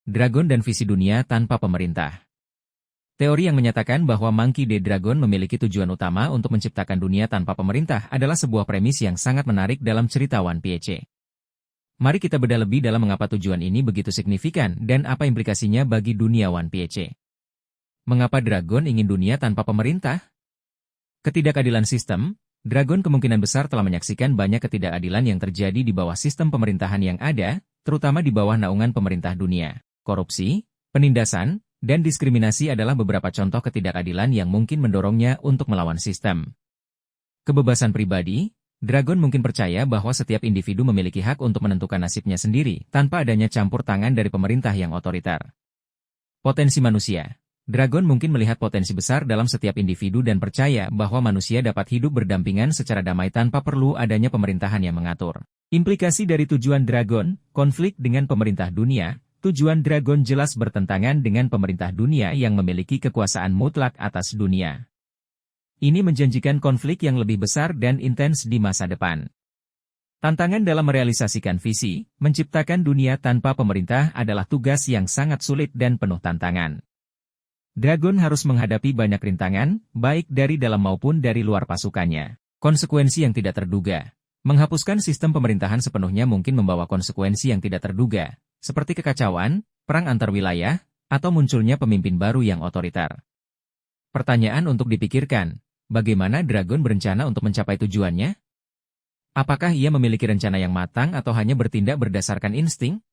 Dragon dan visi dunia tanpa pemerintah. Teori yang menyatakan bahwa Monkey D. Dragon memiliki tujuan utama untuk menciptakan dunia tanpa pemerintah adalah sebuah premis yang sangat menarik dalam cerita One Piece. Mari kita bedah lebih dalam mengapa tujuan ini begitu signifikan dan apa implikasinya bagi dunia One Piece. Mengapa Dragon ingin dunia tanpa pemerintah? Ketidakadilan sistem. Dragon kemungkinan besar telah menyaksikan banyak ketidakadilan yang terjadi di bawah sistem pemerintahan yang ada, terutama di bawah naungan pemerintah dunia. Korupsi, penindasan, dan diskriminasi adalah beberapa contoh ketidakadilan yang mungkin mendorongnya untuk melawan sistem. Kebebasan pribadi. Dragon mungkin percaya bahwa setiap individu memiliki hak untuk menentukan nasibnya sendiri, tanpa adanya campur tangan dari pemerintah yang otoriter. Potensi manusia. Dragon mungkin melihat potensi besar dalam setiap individu dan percaya bahwa manusia dapat hidup berdampingan secara damai tanpa perlu adanya pemerintahan yang mengatur. Implikasi dari tujuan Dragon, konflik dengan pemerintah dunia. Tujuan Dragon jelas bertentangan dengan pemerintah dunia yang memiliki kekuasaan mutlak atas dunia. Ini menjanjikan konflik yang lebih besar dan intens di masa depan. Tantangan dalam merealisasikan visi, menciptakan dunia tanpa pemerintah adalah tugas yang sangat sulit dan penuh tantangan. Dragon harus menghadapi banyak rintangan, baik dari dalam maupun dari luar pasukannya. Konsekuensi yang tidak terduga. Menghapuskan sistem pemerintahan sepenuhnya mungkin membawa konsekuensi yang tidak terduga, seperti kekacauan, perang antar wilayah, atau munculnya pemimpin baru yang otoriter. Pertanyaan untuk dipikirkan, bagaimana Dragon berencana untuk mencapai tujuannya? Apakah ia memiliki rencana yang matang atau hanya bertindak berdasarkan insting?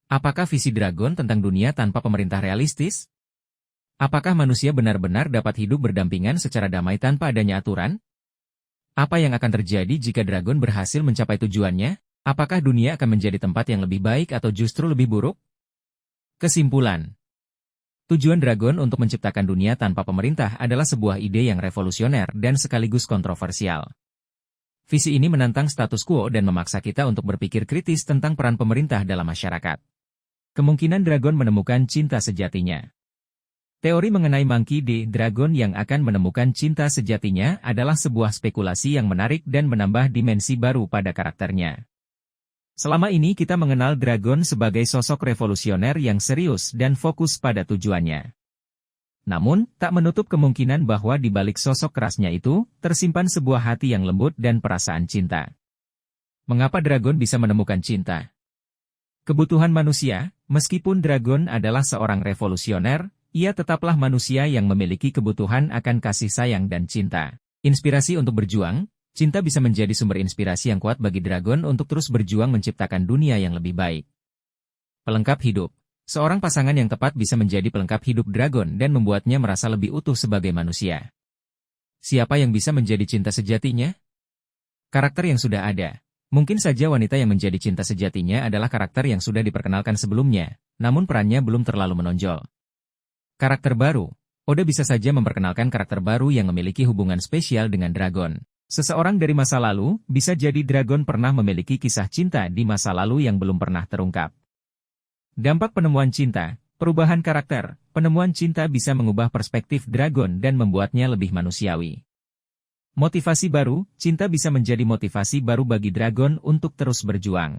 Apakah visi Dragon tentang dunia tanpa pemerintah realistis? Apakah manusia benar-benar dapat hidup berdampingan secara damai tanpa adanya aturan? Apa yang akan terjadi jika Dragon berhasil mencapai tujuannya? Apakah dunia akan menjadi tempat yang lebih baik atau justru lebih buruk? Kesimpulan. Tujuan Dragon untuk menciptakan dunia tanpa pemerintah adalah sebuah ide yang revolusioner dan sekaligus kontroversial. Visi ini menantang status quo dan memaksa kita untuk berpikir kritis tentang peran pemerintah dalam masyarakat. Kemungkinan Dragon menemukan cinta sejatinya. Teori mengenai Monkey D. Dragon yang akan menemukan cinta sejatinya adalah sebuah spekulasi yang menarik dan menambah dimensi baru pada karakternya. Selama ini kita mengenal Dragon sebagai sosok revolusioner yang serius dan fokus pada tujuannya. Namun, tak menutup kemungkinan bahwa di balik sosok kerasnya itu, tersimpan sebuah hati yang lembut dan perasaan cinta. Mengapa Dragon bisa menemukan cinta? Kebutuhan manusia. Meskipun Dragon adalah seorang revolusioner, ia tetaplah manusia yang memiliki kebutuhan akan kasih sayang dan cinta. Inspirasi untuk berjuang. Cinta bisa menjadi sumber inspirasi yang kuat bagi Dragon untuk terus berjuang menciptakan dunia yang lebih baik. Pelengkap hidup. Seorang pasangan yang tepat bisa menjadi pelengkap hidup Dragon dan membuatnya merasa lebih utuh sebagai manusia. Siapa yang bisa menjadi cinta sejatinya? Karakter yang sudah ada. Mungkin saja wanita yang menjadi cinta sejatinya adalah karakter yang sudah diperkenalkan sebelumnya, namun perannya belum terlalu menonjol. Karakter baru. Oda bisa saja memperkenalkan karakter baru yang memiliki hubungan spesial dengan Dragon. Seseorang dari masa lalu, bisa jadi Dragon pernah memiliki kisah cinta di masa lalu yang belum pernah terungkap. Dampak penemuan cinta, perubahan karakter, penemuan cinta bisa mengubah perspektif Dragon dan membuatnya lebih manusiawi. Motivasi baru, cinta bisa menjadi motivasi baru bagi Dragon untuk terus berjuang.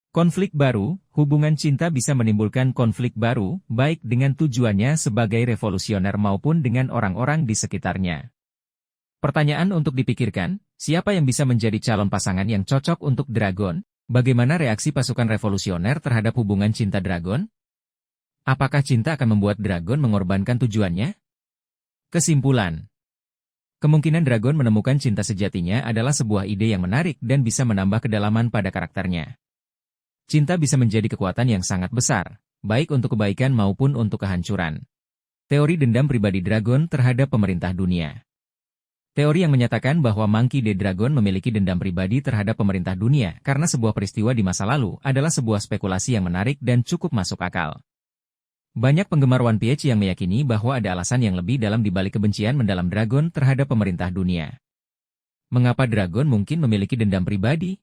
Konflik baru, hubungan cinta bisa menimbulkan konflik baru, baik dengan tujuannya sebagai revolusioner maupun dengan orang-orang di sekitarnya. Pertanyaan untuk dipikirkan, siapa yang bisa menjadi calon pasangan yang cocok untuk Dragon? Bagaimana reaksi pasukan revolusioner terhadap hubungan cinta Dragon? Apakah cinta akan membuat Dragon mengorbankan tujuannya? Kesimpulan. Kemungkinan Dragon menemukan cinta sejatinya adalah sebuah ide yang menarik dan bisa menambah kedalaman pada karakternya. Cinta bisa menjadi kekuatan yang sangat besar, baik untuk kebaikan maupun untuk kehancuran. Teori dendam pribadi Dragon terhadap pemerintah dunia. Teori yang menyatakan bahwa Monkey D. Dragon memiliki dendam pribadi terhadap pemerintah dunia karena sebuah peristiwa di masa lalu adalah sebuah spekulasi yang menarik dan cukup masuk akal. Banyak penggemar One Piece yang meyakini bahwa ada alasan yang lebih dalam dibalik kebencian mendalam Dragon terhadap pemerintah dunia. Mengapa Dragon mungkin memiliki dendam pribadi?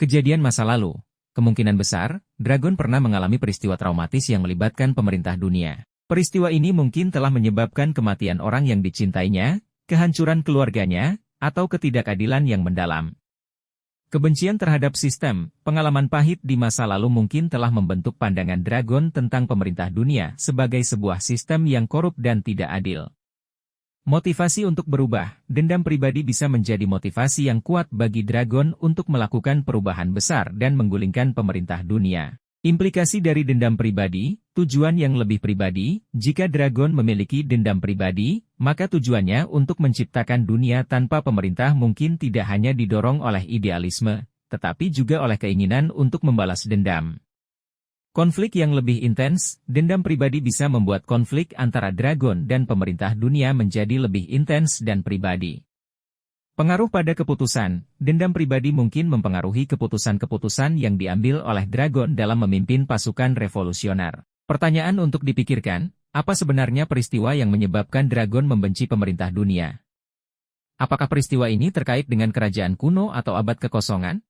Kejadian masa lalu. Kemungkinan besar, Dragon pernah mengalami peristiwa traumatis yang melibatkan pemerintah dunia. Peristiwa ini mungkin telah menyebabkan kematian orang yang dicintainya, kehancuran keluarganya, atau ketidakadilan yang mendalam. Kebencian terhadap sistem, pengalaman pahit di masa lalu mungkin telah membentuk pandangan Dragon tentang pemerintah dunia sebagai sebuah sistem yang korup dan tidak adil. Motivasi untuk berubah, dendam pribadi bisa menjadi motivasi yang kuat bagi Dragon untuk melakukan perubahan besar dan menggulingkan pemerintah dunia. Implikasi dari dendam pribadi, tujuan yang lebih pribadi, jika Dragon memiliki dendam pribadi, maka tujuannya untuk menciptakan dunia tanpa pemerintah mungkin tidak hanya didorong oleh idealisme, tetapi juga oleh keinginan untuk membalas dendam. Konflik yang lebih intens, dendam pribadi bisa membuat konflik antara Dragon dan pemerintah dunia menjadi lebih intens dan pribadi. Pengaruh pada keputusan, dendam pribadi mungkin mempengaruhi keputusan-keputusan yang diambil oleh Dragon dalam memimpin pasukan revolusioner. Pertanyaan untuk dipikirkan, apa sebenarnya peristiwa yang menyebabkan Dragon membenci pemerintah dunia? Apakah peristiwa ini terkait dengan kerajaan kuno atau abad kekosongan?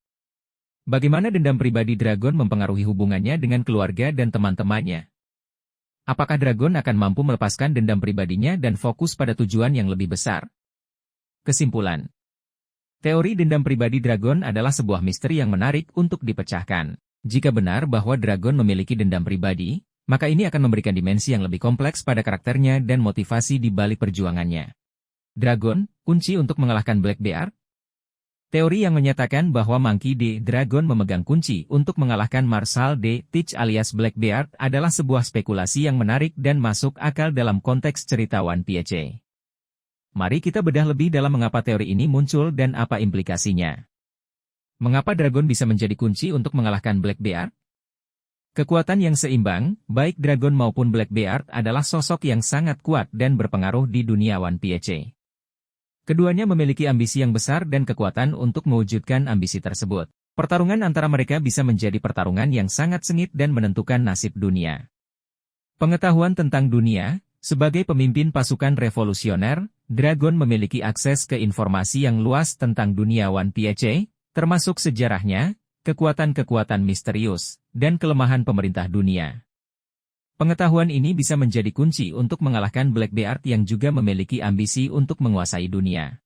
Bagaimana dendam pribadi Dragon mempengaruhi hubungannya dengan keluarga dan teman-temannya? Apakah Dragon akan mampu melepaskan dendam pribadinya dan fokus pada tujuan yang lebih besar? Kesimpulan. Teori dendam pribadi Dragon adalah sebuah misteri yang menarik untuk dipecahkan. Jika benar bahwa Dragon memiliki dendam pribadi, maka ini akan memberikan dimensi yang lebih kompleks pada karakternya dan motivasi di balik perjuangannya. Dragon, kunci untuk mengalahkan Blackbeard? Teori yang menyatakan bahwa Monkey D. Dragon memegang kunci untuk mengalahkan Marshal D. Teach alias Blackbeard adalah sebuah spekulasi yang menarik dan masuk akal dalam konteks cerita One Piece. Mari kita bedah lebih dalam mengapa teori ini muncul dan apa implikasinya. Mengapa Dragon bisa menjadi kunci untuk mengalahkan Blackbeard? Kekuatan yang seimbang, baik Dragon maupun Blackbeard adalah sosok yang sangat kuat dan berpengaruh di dunia One Piece. Keduanya memiliki ambisi yang besar dan kekuatan untuk mewujudkan ambisi tersebut. Pertarungan antara mereka bisa menjadi pertarungan yang sangat sengit dan menentukan nasib dunia. Pengetahuan tentang dunia, sebagai pemimpin pasukan revolusioner, Dragon memiliki akses ke informasi yang luas tentang dunia One Piece, termasuk sejarahnya, kekuatan-kekuatan misterius, dan kelemahan pemerintah dunia. Pengetahuan ini bisa menjadi kunci untuk mengalahkan Blackbeard yang juga memiliki ambisi untuk menguasai dunia.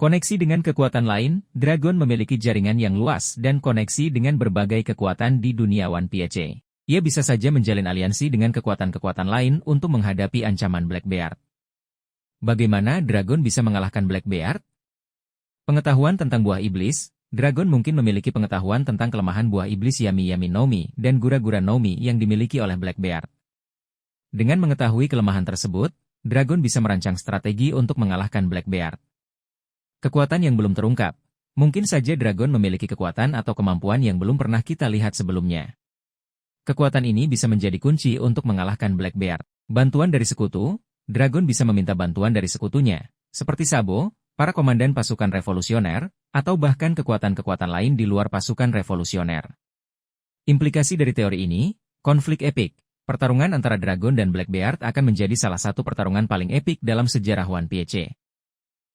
Koneksi dengan kekuatan lain, Dragon memiliki jaringan yang luas dan koneksi dengan berbagai kekuatan di dunia One Piece. Ia bisa saja menjalin aliansi dengan kekuatan-kekuatan lain untuk menghadapi ancaman Blackbeard. Bagaimana Dragon bisa mengalahkan Blackbeard? Pengetahuan tentang buah iblis, Dragon mungkin memiliki pengetahuan tentang kelemahan buah iblis Yami Yami Nomi dan Gura-Gura Nomi yang dimiliki oleh Blackbeard. Dengan mengetahui kelemahan tersebut, Dragon bisa merancang strategi untuk mengalahkan Blackbeard. Kekuatan yang belum terungkap. Mungkin saja Dragon memiliki kekuatan atau kemampuan yang belum pernah kita lihat sebelumnya. Kekuatan ini bisa menjadi kunci untuk mengalahkan Blackbeard. Bantuan dari sekutu, Dragon bisa meminta bantuan dari sekutunya, seperti Sabo, para komandan pasukan revolusioner, atau bahkan kekuatan-kekuatan lain di luar pasukan revolusioner. Implikasi dari teori ini, konflik epik, pertarungan antara Dragon dan Blackbeard akan menjadi salah satu pertarungan paling epik dalam sejarah One Piece.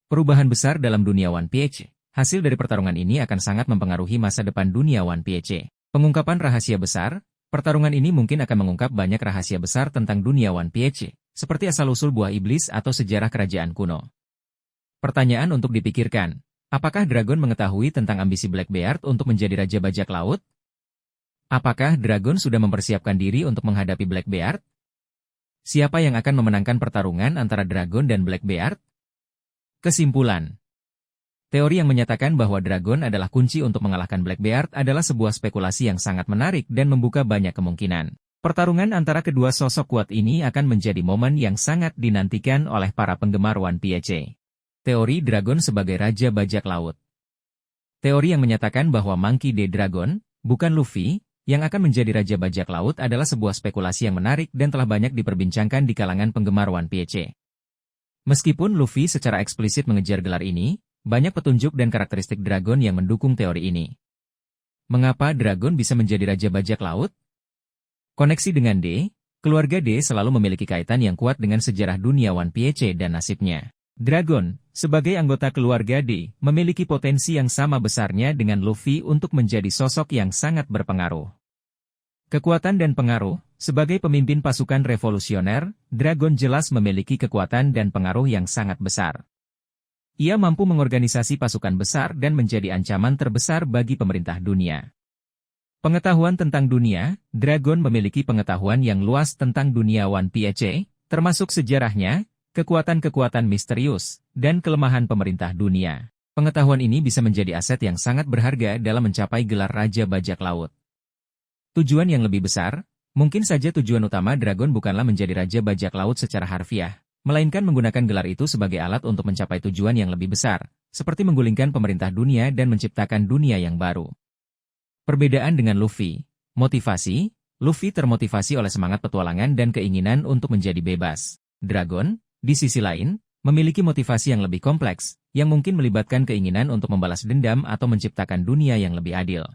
Perubahan besar dalam dunia One Piece, hasil dari pertarungan ini akan sangat mempengaruhi masa depan dunia One Piece. Pengungkapan rahasia besar, pertarungan ini mungkin akan mengungkap banyak rahasia besar tentang dunia One Piece, seperti asal-usul buah iblis atau sejarah kerajaan kuno. Pertanyaan untuk dipikirkan, apakah Dragon mengetahui tentang ambisi Blackbeard untuk menjadi Raja Bajak Laut? Apakah Dragon sudah mempersiapkan diri untuk menghadapi Blackbeard? Siapa yang akan memenangkan pertarungan antara Dragon dan Blackbeard? Kesimpulan. Teori yang menyatakan bahwa Dragon adalah kunci untuk mengalahkan Blackbeard adalah sebuah spekulasi yang sangat menarik dan membuka banyak kemungkinan. Pertarungan antara kedua sosok kuat ini akan menjadi momen yang sangat dinantikan oleh para penggemar One Piece. Teori Dragon sebagai Raja Bajak Laut. Teori yang menyatakan bahwa Monkey D. Dragon, bukan Luffy, yang akan menjadi Raja Bajak Laut adalah sebuah spekulasi yang menarik dan telah banyak diperbincangkan di kalangan penggemar One Piece. Meskipun Luffy secara eksplisit mengejar gelar ini, banyak petunjuk dan karakteristik Dragon yang mendukung teori ini. Mengapa Dragon bisa menjadi Raja Bajak Laut? Koneksi dengan D, keluarga D selalu memiliki kaitan yang kuat dengan sejarah dunia One Piece dan nasibnya. Dragon, sebagai anggota keluarga D, memiliki potensi yang sama besarnya dengan Luffy untuk menjadi sosok yang sangat berpengaruh. Kekuatan dan pengaruh, sebagai pemimpin pasukan revolusioner, Dragon jelas memiliki kekuatan dan pengaruh yang sangat besar. Ia mampu mengorganisasi pasukan besar dan menjadi ancaman terbesar bagi pemerintah dunia. Pengetahuan tentang dunia, Dragon memiliki pengetahuan yang luas tentang dunia One Piece, termasuk sejarahnya, kekuatan-kekuatan misterius, dan kelemahan pemerintah dunia. Pengetahuan ini bisa menjadi aset yang sangat berharga dalam mencapai gelar Raja Bajak Laut. Tujuan yang lebih besar, mungkin saja tujuan utama Dragon bukanlah menjadi Raja Bajak Laut secara harfiah, melainkan menggunakan gelar itu sebagai alat untuk mencapai tujuan yang lebih besar, seperti menggulingkan pemerintah dunia dan menciptakan dunia yang baru. Perbedaan dengan Luffy, Luffy termotivasi oleh semangat petualangan dan keinginan untuk menjadi bebas. Dragon, di sisi lain, memiliki motivasi yang lebih kompleks, yang mungkin melibatkan keinginan untuk membalas dendam atau menciptakan dunia yang lebih adil.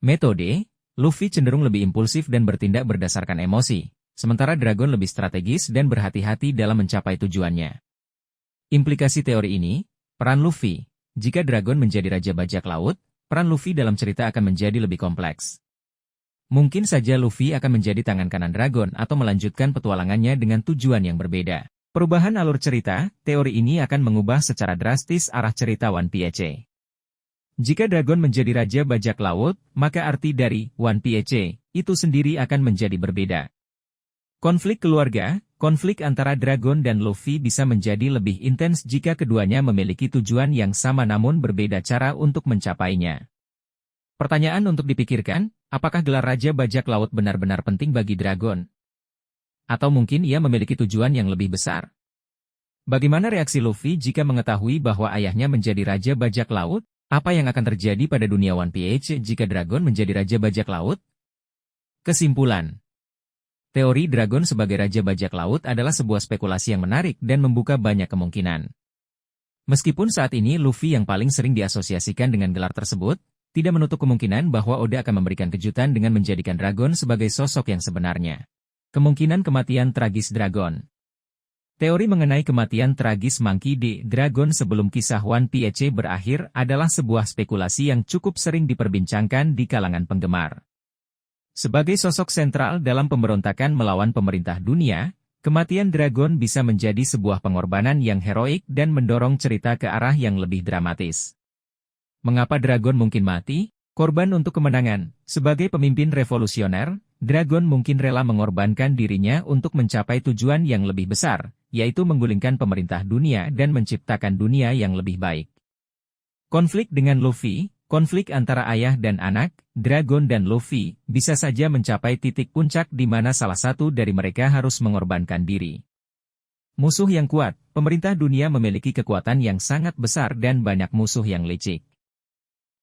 Metode, Luffy cenderung lebih impulsif dan bertindak berdasarkan emosi, sementara Dragon lebih strategis dan berhati-hati dalam mencapai tujuannya. Implikasi teori ini, peran Luffy, jika Dragon menjadi Raja Bajak Laut, peran Luffy dalam cerita akan menjadi lebih kompleks. Mungkin saja Luffy akan menjadi tangan kanan Dragon atau melanjutkan petualangannya dengan tujuan yang berbeda. Perubahan alur cerita, teori ini akan mengubah secara drastis arah cerita One Piece. Jika Dragon menjadi Raja Bajak Laut, maka arti dari One Piece itu sendiri akan menjadi berbeda. Konflik keluarga, konflik antara Dragon dan Luffy bisa menjadi lebih intens jika keduanya memiliki tujuan yang sama namun berbeda cara untuk mencapainya. Pertanyaan untuk dipikirkan, apakah gelar Raja Bajak Laut benar-benar penting bagi Dragon? Atau mungkin ia memiliki tujuan yang lebih besar? Bagaimana reaksi Luffy jika mengetahui bahwa ayahnya menjadi Raja Bajak Laut? Apa yang akan terjadi pada dunia One Piece jika Dragon menjadi Raja Bajak Laut? Kesimpulan. Teori Dragon sebagai Raja Bajak Laut adalah sebuah spekulasi yang menarik dan membuka banyak kemungkinan. Meskipun saat ini Luffy yang paling sering diasosiasikan dengan gelar tersebut, tidak menutup kemungkinan bahwa Oda akan memberikan kejutan dengan menjadikan Dragon sebagai sosok yang sebenarnya. Kemungkinan kematian tragis Dragon. Teori mengenai kematian tragis Monkey D. Dragon sebelum kisah One Piece berakhir adalah sebuah spekulasi yang cukup sering diperbincangkan di kalangan penggemar. Sebagai sosok sentral dalam pemberontakan melawan pemerintah dunia, kematian Dragon bisa menjadi sebuah pengorbanan yang heroik dan mendorong cerita ke arah yang lebih dramatis. Mengapa Dragon mungkin mati? Korban untuk kemenangan. Sebagai pemimpin revolusioner, Dragon mungkin rela mengorbankan dirinya untuk mencapai tujuan yang lebih besar, yaitu menggulingkan pemerintah dunia dan menciptakan dunia yang lebih baik. Konflik dengan Luffy, konflik antara ayah dan anak, Dragon dan Luffy, bisa saja mencapai titik puncak di mana salah satu dari mereka harus mengorbankan diri. Musuh yang kuat, pemerintah dunia memiliki kekuatan yang sangat besar dan banyak musuh yang licik.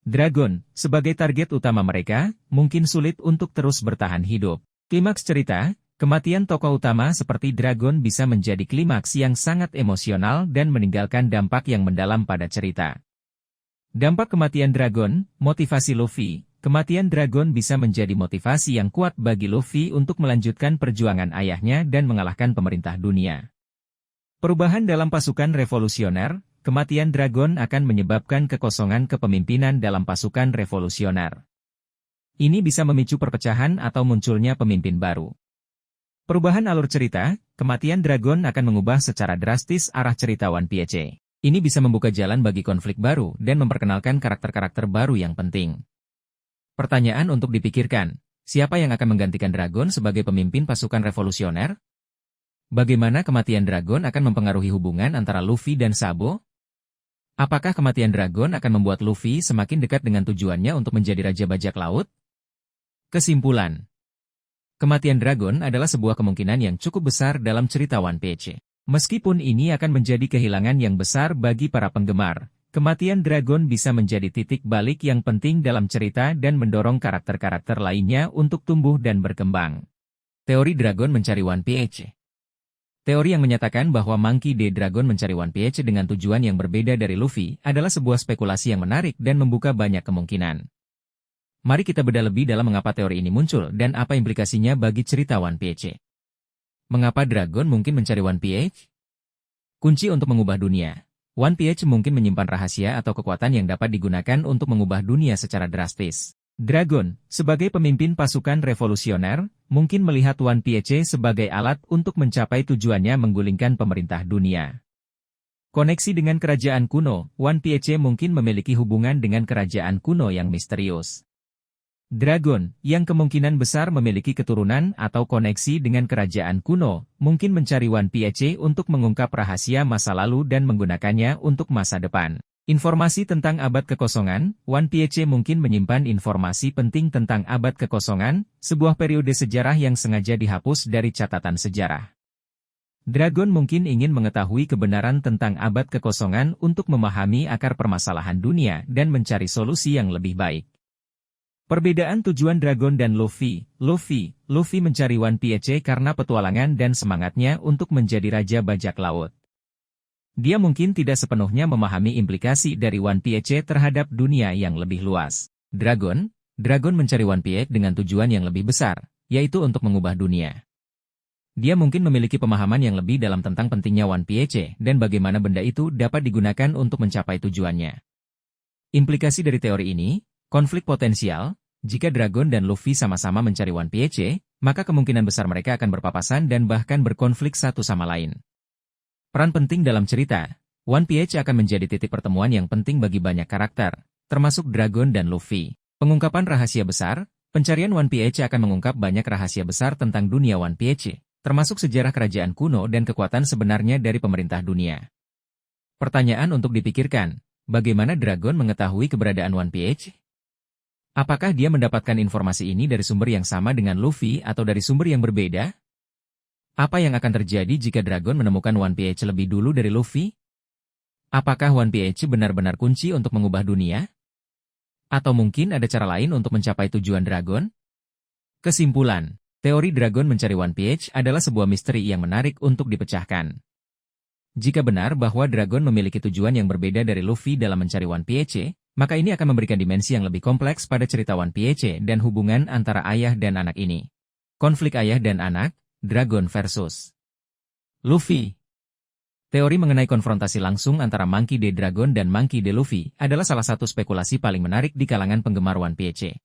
Dragon, sebagai target utama mereka, mungkin sulit untuk terus bertahan hidup. Klimaks cerita, kematian tokoh utama seperti Dragon bisa menjadi klimaks yang sangat emosional dan meninggalkan dampak yang mendalam pada cerita. Dampak kematian Dragon, motivasi Luffy. Kematian Dragon bisa menjadi motivasi yang kuat bagi Luffy untuk melanjutkan perjuangan ayahnya dan mengalahkan pemerintah dunia. Perubahan dalam pasukan revolusioner, kematian Dragon akan menyebabkan kekosongan kepemimpinan dalam pasukan revolusioner. Ini bisa memicu perpecahan atau munculnya pemimpin baru. Perubahan alur cerita, kematian Dragon akan mengubah secara drastis arah cerita One Piece. Ini bisa membuka jalan bagi konflik baru dan memperkenalkan karakter-karakter baru yang penting. Pertanyaan untuk dipikirkan, siapa yang akan menggantikan Dragon sebagai pemimpin pasukan revolusioner? Bagaimana kematian Dragon akan mempengaruhi hubungan antara Luffy dan Sabo? Apakah kematian Dragon akan membuat Luffy semakin dekat dengan tujuannya untuk menjadi Raja Bajak Laut? Kesimpulan. Kematian Dragon adalah sebuah kemungkinan yang cukup besar dalam cerita One Piece. Meskipun ini akan menjadi kehilangan yang besar bagi para penggemar, kematian Dragon bisa menjadi titik balik yang penting dalam cerita dan mendorong karakter-karakter lainnya untuk tumbuh dan berkembang. Teori Dragon mencari One Piece. Teori yang menyatakan bahwa Monkey D. Dragon mencari One Piece dengan tujuan yang berbeda dari Luffy adalah sebuah spekulasi yang menarik dan membuka banyak kemungkinan. Mari kita bedah lebih dalam mengapa teori ini muncul dan apa implikasinya bagi cerita One Piece. Mengapa Dragon mungkin mencari One Piece? Kunci untuk mengubah dunia. One Piece mungkin menyimpan rahasia atau kekuatan yang dapat digunakan untuk mengubah dunia secara drastis. Dragon, sebagai pemimpin pasukan revolusioner, mungkin melihat One Piece sebagai alat untuk mencapai tujuannya menggulingkan pemerintah dunia. Koneksi dengan kerajaan kuno, One Piece mungkin memiliki hubungan dengan kerajaan kuno yang misterius. Dragon, yang kemungkinan besar memiliki keturunan atau koneksi dengan kerajaan kuno, mungkin mencari One Piece untuk mengungkap rahasia masa lalu dan menggunakannya untuk masa depan. Informasi tentang abad kekosongan, One Piece mungkin menyimpan informasi penting tentang abad kekosongan, sebuah periode sejarah yang sengaja dihapus dari catatan sejarah. Dragon mungkin ingin mengetahui kebenaran tentang abad kekosongan untuk memahami akar permasalahan dunia dan mencari solusi yang lebih baik. Perbedaan tujuan Dragon dan Luffy. Luffy mencari One Piece karena petualangan dan semangatnya untuk menjadi Raja Bajak Laut. Dia mungkin tidak sepenuhnya memahami implikasi dari One Piece terhadap dunia yang lebih luas. Dragon mencari One Piece dengan tujuan yang lebih besar, yaitu untuk mengubah dunia. Dia mungkin memiliki pemahaman yang lebih dalam tentang pentingnya One Piece dan bagaimana benda itu dapat digunakan untuk mencapai tujuannya. Implikasi dari teori ini, konflik potensial. Jika Dragon dan Luffy sama-sama mencari One Piece, maka kemungkinan besar mereka akan berpapasan dan bahkan berkonflik satu sama lain. Peran penting dalam cerita, One Piece akan menjadi titik pertemuan yang penting bagi banyak karakter, termasuk Dragon dan Luffy. Pengungkapan rahasia besar, pencarian One Piece akan mengungkap banyak rahasia besar tentang dunia One Piece, termasuk sejarah kerajaan kuno dan kekuatan sebenarnya dari pemerintah dunia. Pertanyaan untuk dipikirkan, bagaimana Dragon mengetahui keberadaan One Piece? Apakah dia mendapatkan informasi ini dari sumber yang sama dengan Luffy atau dari sumber yang berbeda? Apa yang akan terjadi jika Dragon menemukan One Piece lebih dulu dari Luffy? Apakah One Piece benar-benar kunci untuk mengubah dunia? Atau mungkin ada cara lain untuk mencapai tujuan Dragon? Kesimpulan, teori Dragon mencari One Piece adalah sebuah misteri yang menarik untuk dipecahkan. Jika benar bahwa Dragon memiliki tujuan yang berbeda dari Luffy dalam mencari One Piece, maka ini akan memberikan dimensi yang lebih kompleks pada cerita One Piece dan hubungan antara ayah dan anak ini. Konflik ayah dan anak, Dragon versus Luffy. Teori mengenai konfrontasi langsung antara Monkey D. Dragon dan Monkey D. Luffy adalah salah satu spekulasi paling menarik di kalangan penggemar One Piece.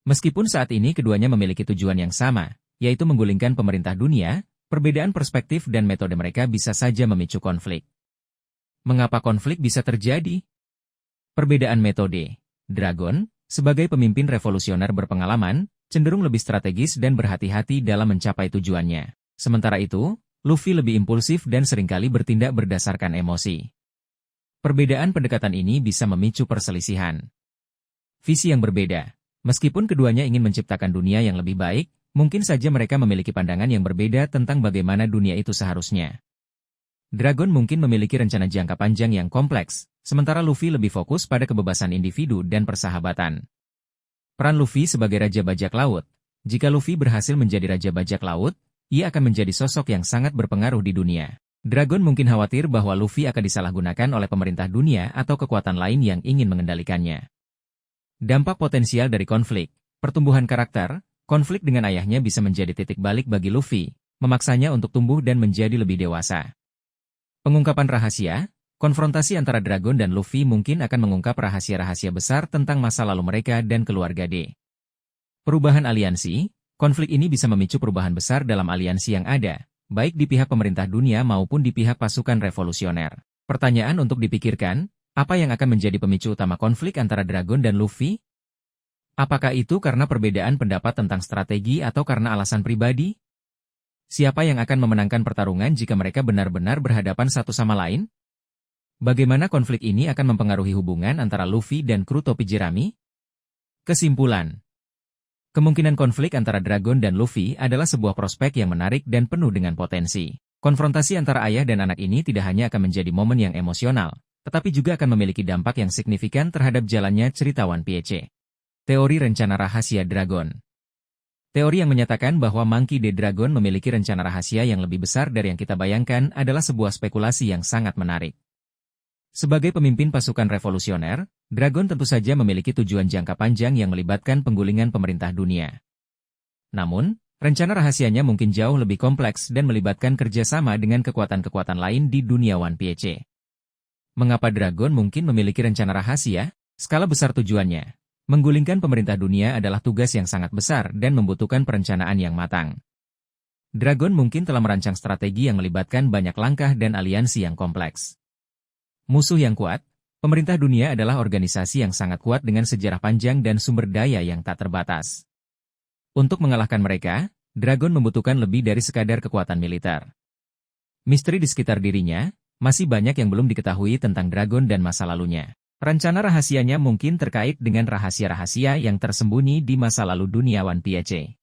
Meskipun saat ini keduanya memiliki tujuan yang sama, yaitu menggulingkan pemerintah dunia, perbedaan perspektif dan metode mereka bisa saja memicu konflik. Mengapa konflik bisa terjadi? Perbedaan metode. Dragon, sebagai pemimpin revolusioner berpengalaman, cenderung lebih strategis dan berhati-hati dalam mencapai tujuannya. Sementara itu, Luffy lebih impulsif dan seringkali bertindak berdasarkan emosi. Perbedaan pendekatan ini bisa memicu perselisihan. Visi yang berbeda. Meskipun keduanya ingin menciptakan dunia yang lebih baik, mungkin saja mereka memiliki pandangan yang berbeda tentang bagaimana dunia itu seharusnya. Dragon mungkin memiliki rencana jangka panjang yang kompleks, sementara Luffy lebih fokus pada kebebasan individu dan persahabatan. Peran Luffy sebagai Raja Bajak Laut. Jika Luffy berhasil menjadi Raja Bajak Laut, ia akan menjadi sosok yang sangat berpengaruh di dunia. Dragon mungkin khawatir bahwa Luffy akan disalahgunakan oleh pemerintah dunia atau kekuatan lain yang ingin mengendalikannya. Dampak potensial dari konflik. Pertumbuhan karakter, konflik dengan ayahnya bisa menjadi titik balik bagi Luffy, memaksanya untuk tumbuh dan menjadi lebih dewasa. Pengungkapan rahasia, konfrontasi antara Dragon dan Luffy mungkin akan mengungkap rahasia-rahasia besar tentang masa lalu mereka dan keluarga D. Perubahan aliansi, konflik ini bisa memicu perubahan besar dalam aliansi yang ada, baik di pihak pemerintah dunia maupun di pihak pasukan revolusioner. Pertanyaan untuk dipikirkan, apa yang akan menjadi pemicu utama konflik antara Dragon dan Luffy? Apakah itu karena perbedaan pendapat tentang strategi atau karena alasan pribadi? Siapa yang akan memenangkan pertarungan jika mereka benar-benar berhadapan satu sama lain? Bagaimana konflik ini akan mempengaruhi hubungan antara Luffy dan kru topi jerami? Kesimpulan. Kemungkinan konflik antara Dragon dan Luffy adalah sebuah prospek yang menarik dan penuh dengan potensi. Konfrontasi antara ayah dan anak ini tidak hanya akan menjadi momen yang emosional, tetapi juga akan memiliki dampak yang signifikan terhadap jalannya cerita One Piece. Teori rencana rahasia Dragon. Teori yang menyatakan bahwa Monkey D. Dragon memiliki rencana rahasia yang lebih besar dari yang kita bayangkan adalah sebuah spekulasi yang sangat menarik. Sebagai pemimpin pasukan revolusioner, Dragon tentu saja memiliki tujuan jangka panjang yang melibatkan penggulingan pemerintah dunia. Namun, rencana rahasianya mungkin jauh lebih kompleks dan melibatkan kerjasama dengan kekuatan-kekuatan lain di dunia One Piece. Mengapa Dragon mungkin memiliki rencana rahasia? Skala besar tujuannya. Menggulingkan pemerintah dunia adalah tugas yang sangat besar dan membutuhkan perencanaan yang matang. Dragon mungkin telah merancang strategi yang melibatkan banyak langkah dan aliansi yang kompleks. Musuh yang kuat. Pemerintah dunia adalah organisasi yang sangat kuat dengan sejarah panjang dan sumber daya yang tak terbatas. Untuk mengalahkan mereka, Dragon membutuhkan lebih dari sekadar kekuatan militer. Misteri di sekitar dirinya, masih banyak yang belum diketahui tentang Dragon dan masa lalunya. Rencana rahasianya mungkin terkait dengan rahasia-rahasia yang tersembunyi di masa lalu dunia One Piece.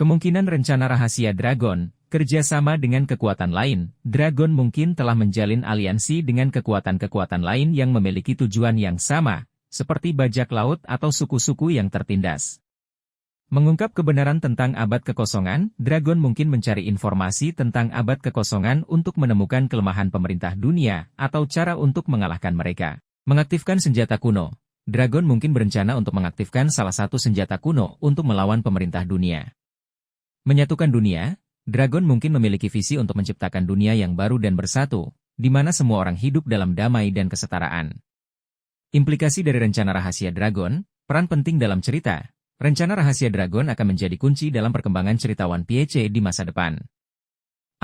Kemungkinan rencana rahasia Dragon, kerjasama dengan kekuatan lain, Dragon mungkin telah menjalin aliansi dengan kekuatan-kekuatan lain yang memiliki tujuan yang sama, seperti bajak laut atau suku-suku yang tertindas. Mengungkap kebenaran tentang abad kekosongan, Dragon mungkin mencari informasi tentang abad kekosongan untuk menemukan kelemahan pemerintah dunia atau cara untuk mengalahkan mereka. Mengaktifkan senjata kuno. Dragon mungkin berencana untuk mengaktifkan salah satu senjata kuno untuk melawan pemerintah dunia. Menyatukan dunia. Dragon mungkin memiliki visi untuk menciptakan dunia yang baru dan bersatu, di mana semua orang hidup dalam damai dan kesetaraan. Implikasi dari rencana rahasia Dragon, peran penting dalam cerita. Rencana rahasia Dragon akan menjadi kunci dalam perkembangan cerita One Piece di masa depan.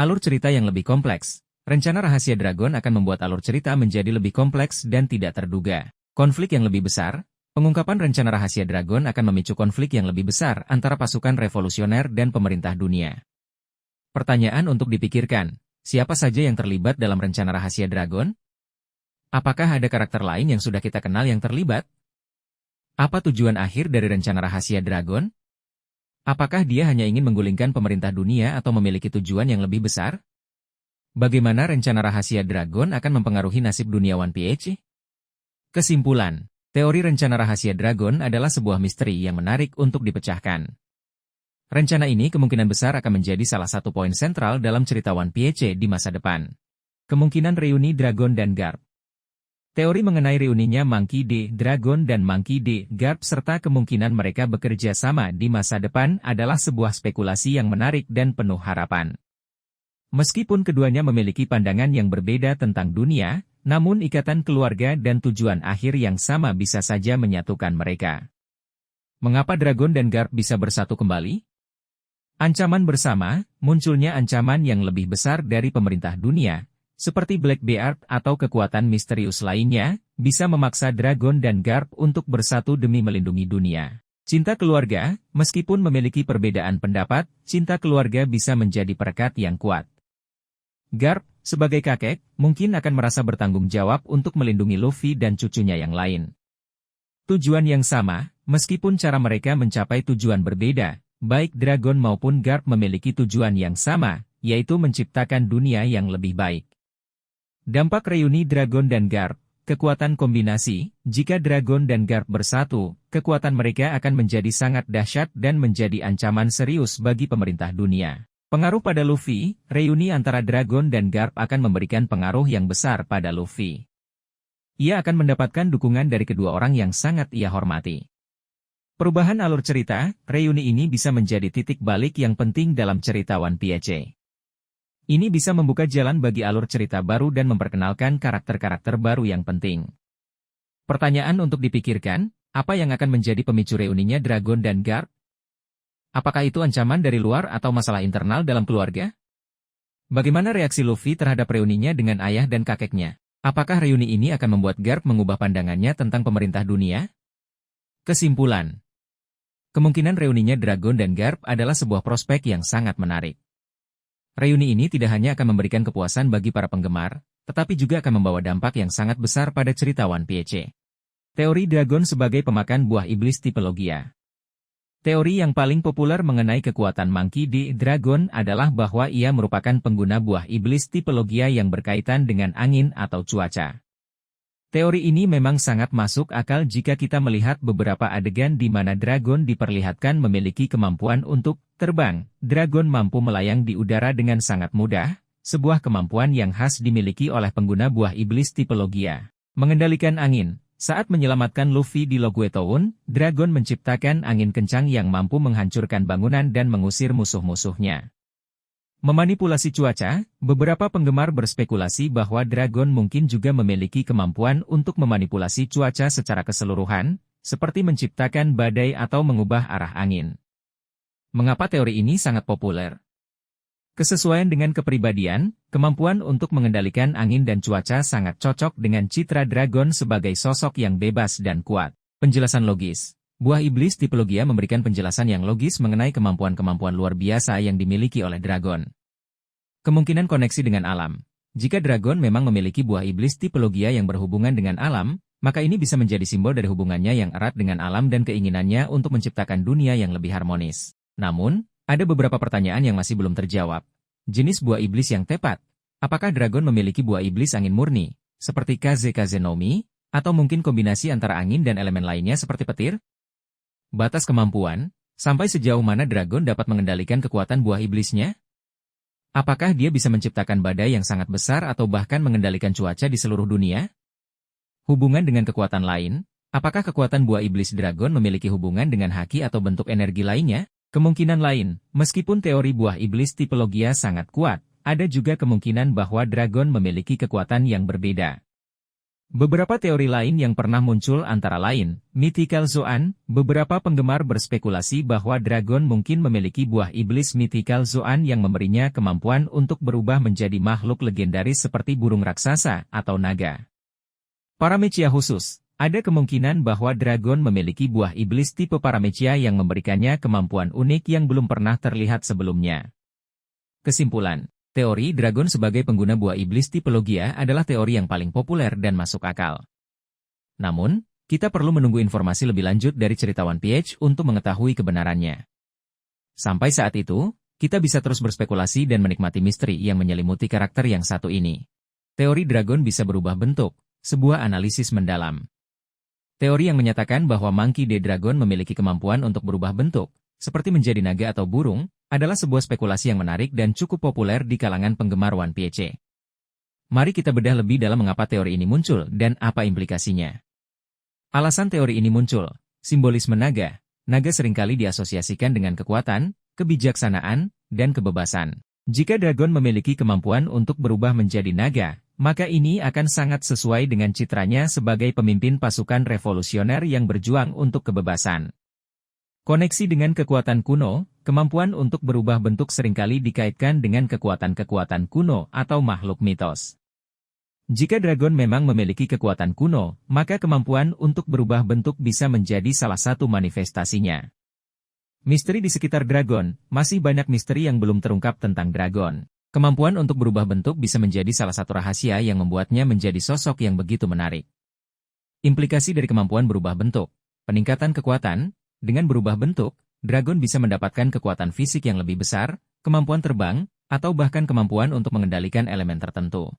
Alur cerita yang lebih kompleks. Rencana rahasia Dragon akan membuat alur cerita menjadi lebih kompleks dan tidak terduga. Konflik yang lebih besar. Pengungkapan rencana rahasia Dragon akan memicu konflik yang lebih besar antara pasukan revolusioner dan pemerintah dunia. Pertanyaan untuk dipikirkan, siapa saja yang terlibat dalam rencana rahasia Dragon? Apakah ada karakter lain yang sudah kita kenal yang terlibat? Apa tujuan akhir dari rencana rahasia Dragon? Apakah dia hanya ingin menggulingkan pemerintah dunia atau memiliki tujuan yang lebih besar? Bagaimana rencana rahasia Dragon akan mempengaruhi nasib dunia One Piece? Kesimpulan, teori rencana rahasia Dragon adalah sebuah misteri yang menarik untuk dipecahkan. Rencana ini kemungkinan besar akan menjadi salah satu poin sentral dalam cerita One Piece di masa depan. Kemungkinan reuni Dragon dan Garp. Teori mengenai reuninya Monkey D. Dragon dan Monkey D. Garp serta kemungkinan mereka bekerja sama di masa depan adalah sebuah spekulasi yang menarik dan penuh harapan. Meskipun keduanya memiliki pandangan yang berbeda tentang dunia, namun ikatan keluarga dan tujuan akhir yang sama bisa saja menyatukan mereka. Mengapa Dragon dan Garp bisa bersatu kembali? Ancaman bersama, munculnya ancaman yang lebih besar dari pemerintah dunia, seperti Blackbeard atau kekuatan misterius lainnya, bisa memaksa Dragon dan Garp untuk bersatu demi melindungi dunia. Cinta keluarga, meskipun memiliki perbedaan pendapat, cinta keluarga bisa menjadi perekat yang kuat. Garp, sebagai kakek, mungkin akan merasa bertanggung jawab untuk melindungi Luffy dan cucunya yang lain. Tujuan yang sama, meskipun cara mereka mencapai tujuan berbeda, baik Dragon maupun Garp memiliki tujuan yang sama, yaitu menciptakan dunia yang lebih baik. Dampak reuni Dragon dan Garp, kekuatan kombinasi, jika Dragon dan Garp bersatu, kekuatan mereka akan menjadi sangat dahsyat dan menjadi ancaman serius bagi pemerintah dunia. Pengaruh pada Luffy, reuni antara Dragon dan Garp akan memberikan pengaruh yang besar pada Luffy. Ia akan mendapatkan dukungan dari kedua orang yang sangat ia hormati. Perubahan alur cerita, reuni ini bisa menjadi titik balik yang penting dalam cerita One Piece. Ini bisa membuka jalan bagi alur cerita baru dan memperkenalkan karakter-karakter baru yang penting. Pertanyaan untuk dipikirkan, apa yang akan menjadi pemicu reuninya Dragon dan Garp? Apakah itu ancaman dari luar atau masalah internal dalam keluarga? Bagaimana reaksi Luffy terhadap reuninya dengan ayah dan kakeknya? Apakah reuni ini akan membuat Garp mengubah pandangannya tentang pemerintah dunia? Kesimpulan. Kemungkinan reuninya Dragon dan Garp adalah sebuah prospek yang sangat menarik. Reuni ini tidak hanya akan memberikan kepuasan bagi para penggemar, tetapi juga akan membawa dampak yang sangat besar pada cerita One Piece. Teori Dragon sebagai pemakan buah iblis tipe Logia. Teori yang paling populer mengenai kekuatan Monkey D. Dragon adalah bahwa ia merupakan pengguna buah iblis tipe Logia yang berkaitan dengan angin atau cuaca. Teori ini memang sangat masuk akal jika kita melihat beberapa adegan di mana Dragon diperlihatkan memiliki kemampuan untuk terbang. Dragon mampu melayang di udara dengan sangat mudah, sebuah kemampuan yang khas dimiliki oleh pengguna buah iblis tipe Logia. Mengendalikan angin. Saat menyelamatkan Luffy di Logwe Town, Dragon menciptakan angin kencang yang mampu menghancurkan bangunan dan mengusir musuh-musuhnya. Memanipulasi cuaca, beberapa penggemar berspekulasi bahwa Dragon mungkin juga memiliki kemampuan untuk memanipulasi cuaca secara keseluruhan, seperti menciptakan badai atau mengubah arah angin. Mengapa teori ini sangat populer? Kesesuaian dengan kepribadian, kemampuan untuk mengendalikan angin dan cuaca sangat cocok dengan citra dragon sebagai sosok yang bebas dan kuat. Penjelasan logis. Buah iblis tipe Logia memberikan penjelasan yang logis mengenai kemampuan-kemampuan luar biasa yang dimiliki oleh dragon. Kemungkinan koneksi dengan alam. Jika dragon memang memiliki buah iblis tipe Logia yang berhubungan dengan alam, maka ini bisa menjadi simbol dari hubungannya yang erat dengan alam dan keinginannya untuk menciptakan dunia yang lebih harmonis. Namun, ada beberapa pertanyaan yang masih belum terjawab. Jenis buah iblis yang tepat. Apakah dragon memiliki buah iblis angin murni, seperti Kaze Nomi, atau mungkin kombinasi antara angin dan elemen lainnya seperti petir? Batas kemampuan, sampai sejauh mana dragon dapat mengendalikan kekuatan buah iblisnya? Apakah dia bisa menciptakan badai yang sangat besar atau bahkan mengendalikan cuaca di seluruh dunia? Hubungan dengan kekuatan lain, apakah kekuatan buah iblis dragon memiliki hubungan dengan haki atau bentuk energi lainnya? Kemungkinan lain, meskipun teori buah iblis tipe Logia sangat kuat, ada juga kemungkinan bahwa dragon memiliki kekuatan yang berbeda. Beberapa teori lain yang pernah muncul antara lain, Mythical Zoan, beberapa penggemar berspekulasi bahwa dragon mungkin memiliki buah iblis Mythical Zoan yang memberinya kemampuan untuk berubah menjadi makhluk legendaris seperti burung raksasa atau naga. Paramecia khusus. Ada kemungkinan bahwa dragon memiliki buah iblis tipe Paramecia yang memberikannya kemampuan unik yang belum pernah terlihat sebelumnya. Kesimpulan. Teori dragon sebagai pengguna buah iblis tipe Logia adalah teori yang paling populer dan masuk akal. Namun, kita perlu menunggu informasi lebih lanjut dari cerita One Piece untuk mengetahui kebenarannya. Sampai saat itu, kita bisa terus berspekulasi dan menikmati misteri yang menyelimuti karakter yang satu ini. Teori dragon bisa berubah bentuk, sebuah analisis mendalam. Teori yang menyatakan bahwa Monkey D. Dragon memiliki kemampuan untuk berubah bentuk, seperti menjadi naga atau burung, adalah sebuah spekulasi yang menarik dan cukup populer di kalangan penggemar One Piece. Mari kita bedah lebih dalam mengapa teori ini muncul dan apa implikasinya. Alasan teori ini muncul, simbolisme naga. Naga seringkali diasosiasikan dengan kekuatan, kebijaksanaan, dan kebebasan. Jika dragon memiliki kemampuan untuk berubah menjadi naga, maka ini akan sangat sesuai dengan citranya sebagai pemimpin pasukan revolusioner yang berjuang untuk kebebasan. Koneksi dengan kekuatan kuno, kemampuan untuk berubah bentuk seringkali dikaitkan dengan kekuatan-kekuatan kuno atau makhluk mitos. Jika dragon memang memiliki kekuatan kuno, maka kemampuan untuk berubah bentuk bisa menjadi salah satu manifestasinya. Misteri di sekitar dragon, masih banyak misteri yang belum terungkap tentang dragon. Kemampuan untuk berubah bentuk bisa menjadi salah satu rahasia yang membuatnya menjadi sosok yang begitu menarik. Implikasi dari kemampuan berubah bentuk, peningkatan kekuatan. Dengan berubah bentuk, dragon bisa mendapatkan kekuatan fisik yang lebih besar, kemampuan terbang, atau bahkan kemampuan untuk mengendalikan elemen tertentu.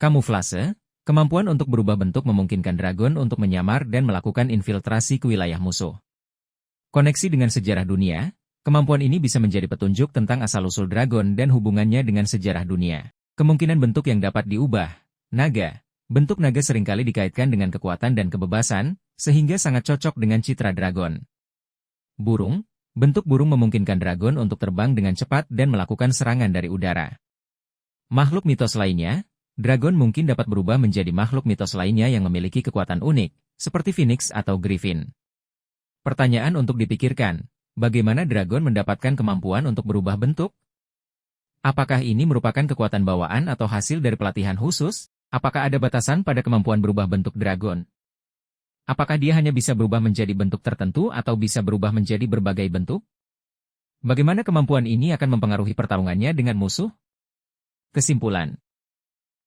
Kamuflase, kemampuan untuk berubah bentuk memungkinkan dragon untuk menyamar dan melakukan infiltrasi ke wilayah musuh. Koneksi dengan sejarah dunia, kemampuan ini bisa menjadi petunjuk tentang asal-usul dragon dan hubungannya dengan sejarah dunia. Kemungkinan bentuk yang dapat diubah, naga. Bentuk naga seringkali dikaitkan dengan kekuatan dan kebebasan, sehingga sangat cocok dengan citra dragon. Burung, bentuk burung memungkinkan dragon untuk terbang dengan cepat dan melakukan serangan dari udara. Makhluk mitos lainnya, dragon mungkin dapat berubah menjadi makhluk mitos lainnya yang memiliki kekuatan unik, seperti Phoenix atau Griffin. Pertanyaan untuk dipikirkan, bagaimana dragon mendapatkan kemampuan untuk berubah bentuk? Apakah ini merupakan kekuatan bawaan atau hasil dari pelatihan khusus? Apakah ada batasan pada kemampuan berubah bentuk dragon? Apakah dia hanya bisa berubah menjadi bentuk tertentu atau bisa berubah menjadi berbagai bentuk? Bagaimana kemampuan ini akan mempengaruhi pertarungannya dengan musuh? Kesimpulan.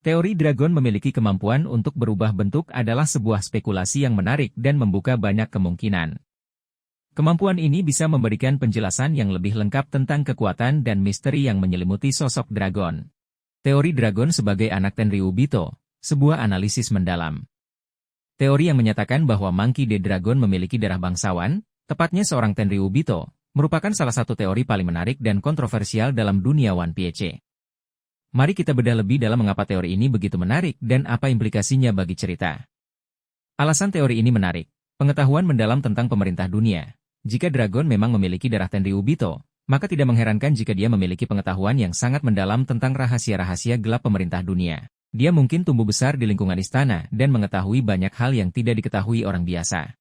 Teori dragon memiliki kemampuan untuk berubah bentuk adalah sebuah spekulasi yang menarik dan membuka banyak kemungkinan. Kemampuan ini bisa memberikan penjelasan yang lebih lengkap tentang kekuatan dan misteri yang menyelimuti sosok dragon. Teori dragon sebagai anak Tenryubito, sebuah analisis mendalam. Teori yang menyatakan bahwa Monkey D. Dragon memiliki darah bangsawan, tepatnya seorang Tenryubito, merupakan salah satu teori paling menarik dan kontroversial dalam dunia One Piece. Mari kita bedah lebih dalam mengapa teori ini begitu menarik dan apa implikasinya bagi cerita. Alasan teori ini menarik, pengetahuan mendalam tentang pemerintah dunia. Jika dragon memang memiliki darah Tenryubito, maka tidak mengherankan jika dia memiliki pengetahuan yang sangat mendalam tentang rahasia-rahasia gelap pemerintah dunia. Dia mungkin tumbuh besar di lingkungan istana dan mengetahui banyak hal yang tidak diketahui orang biasa.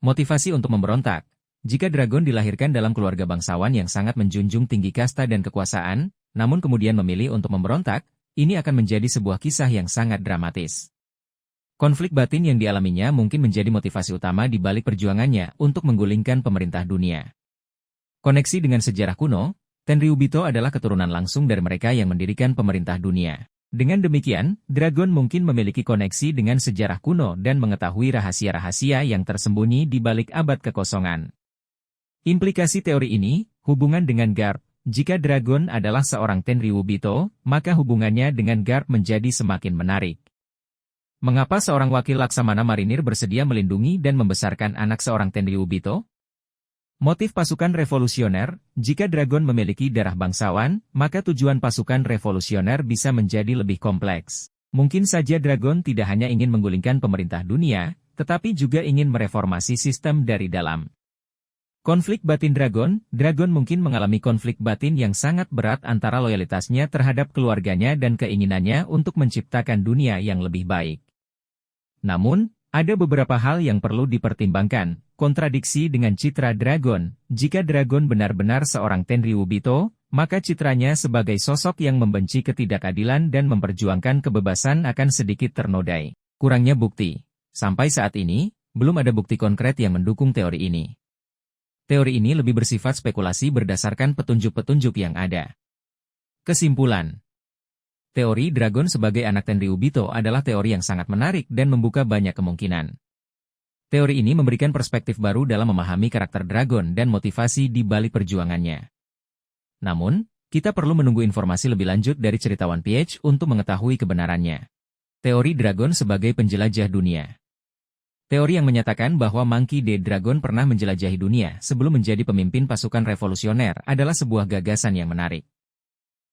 Motivasi untuk memberontak. Jika dragon dilahirkan dalam keluarga bangsawan yang sangat menjunjung tinggi kasta dan kekuasaan, namun kemudian memilih untuk memberontak, ini akan menjadi sebuah kisah yang sangat dramatis. Konflik batin yang dialaminya mungkin menjadi motivasi utama di balik perjuangannya untuk menggulingkan pemerintah dunia. Koneksi dengan sejarah kuno, Tenryubito adalah keturunan langsung dari mereka yang mendirikan pemerintah dunia. Dengan demikian, dragon mungkin memiliki koneksi dengan sejarah kuno dan mengetahui rahasia-rahasia yang tersembunyi di balik abad kekosongan. Implikasi teori ini, hubungan dengan Garp. Jika dragon adalah seorang Tenryubito, maka hubungannya dengan Garp menjadi semakin menarik. Mengapa seorang wakil laksamana marinir bersedia melindungi dan membesarkan anak seorang Tenryubito? Motif pasukan revolusioner, jika dragon memiliki darah bangsawan, maka tujuan pasukan revolusioner bisa menjadi lebih kompleks. Mungkin saja dragon tidak hanya ingin menggulingkan pemerintah dunia, tetapi juga ingin mereformasi sistem dari dalam. Konflik batin dragon mungkin mengalami konflik batin yang sangat berat antara loyalitasnya terhadap keluarganya dan keinginannya untuk menciptakan dunia yang lebih baik. Namun, ada beberapa hal yang perlu dipertimbangkan, kontradiksi dengan citra dragon. Jika dragon benar-benar seorang Tenryubito, maka citranya sebagai sosok yang membenci ketidakadilan dan memperjuangkan kebebasan akan sedikit ternodai. Kurangnya bukti. Sampai saat ini, belum ada bukti konkret yang mendukung teori ini. Teori ini lebih bersifat spekulasi berdasarkan petunjuk-petunjuk yang ada. Kesimpulan. Teori dragon sebagai anak Tenryubito adalah teori yang sangat menarik dan membuka banyak kemungkinan. Teori ini memberikan perspektif baru dalam memahami karakter dragon dan motivasi di balik perjuangannya. Namun, kita perlu menunggu informasi lebih lanjut dari cerita One Piece untuk mengetahui kebenarannya. Teori dragon sebagai penjelajah dunia. Teori yang menyatakan bahwa Monkey D. Dragon pernah menjelajahi dunia sebelum menjadi pemimpin pasukan revolusioner adalah sebuah gagasan yang menarik.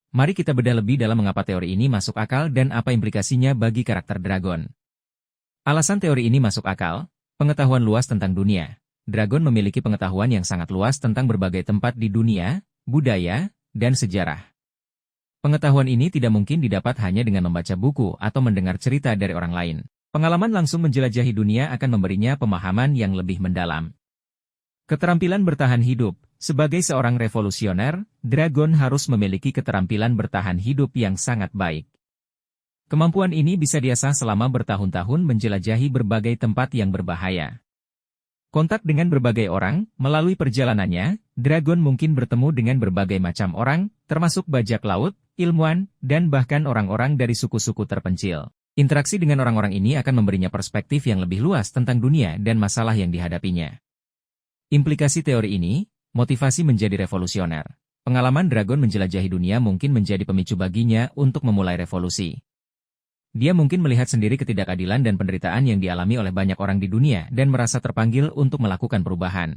Mari kita bedah lebih dalam mengapa teori ini masuk akal dan apa implikasinya bagi karakter dragon. Alasan teori ini masuk akal, pengetahuan luas tentang dunia. Dragon memiliki pengetahuan yang sangat luas tentang berbagai tempat di dunia, budaya, dan sejarah. Pengetahuan ini tidak mungkin didapat hanya dengan membaca buku atau mendengar cerita dari orang lain. Pengalaman langsung menjelajahi dunia akan memberinya pemahaman yang lebih mendalam. Keterampilan bertahan hidup. Sebagai seorang revolusioner, dragon harus memiliki keterampilan bertahan hidup yang sangat baik. Kemampuan ini bisa diasah selama bertahun-tahun menjelajahi berbagai tempat yang berbahaya. Kontak dengan berbagai orang, melalui perjalanannya, dragon mungkin bertemu dengan berbagai macam orang, termasuk bajak laut, ilmuwan, dan bahkan orang-orang dari suku-suku terpencil. Interaksi dengan orang-orang ini akan memberinya perspektif yang lebih luas tentang dunia dan masalah yang dihadapinya. Implikasi teori ini, motivasi menjadi revolusioner. Pengalaman dragon menjelajahi dunia mungkin menjadi pemicu baginya untuk memulai revolusi. Dia mungkin melihat sendiri ketidakadilan dan penderitaan yang dialami oleh banyak orang di dunia dan merasa terpanggil untuk melakukan perubahan.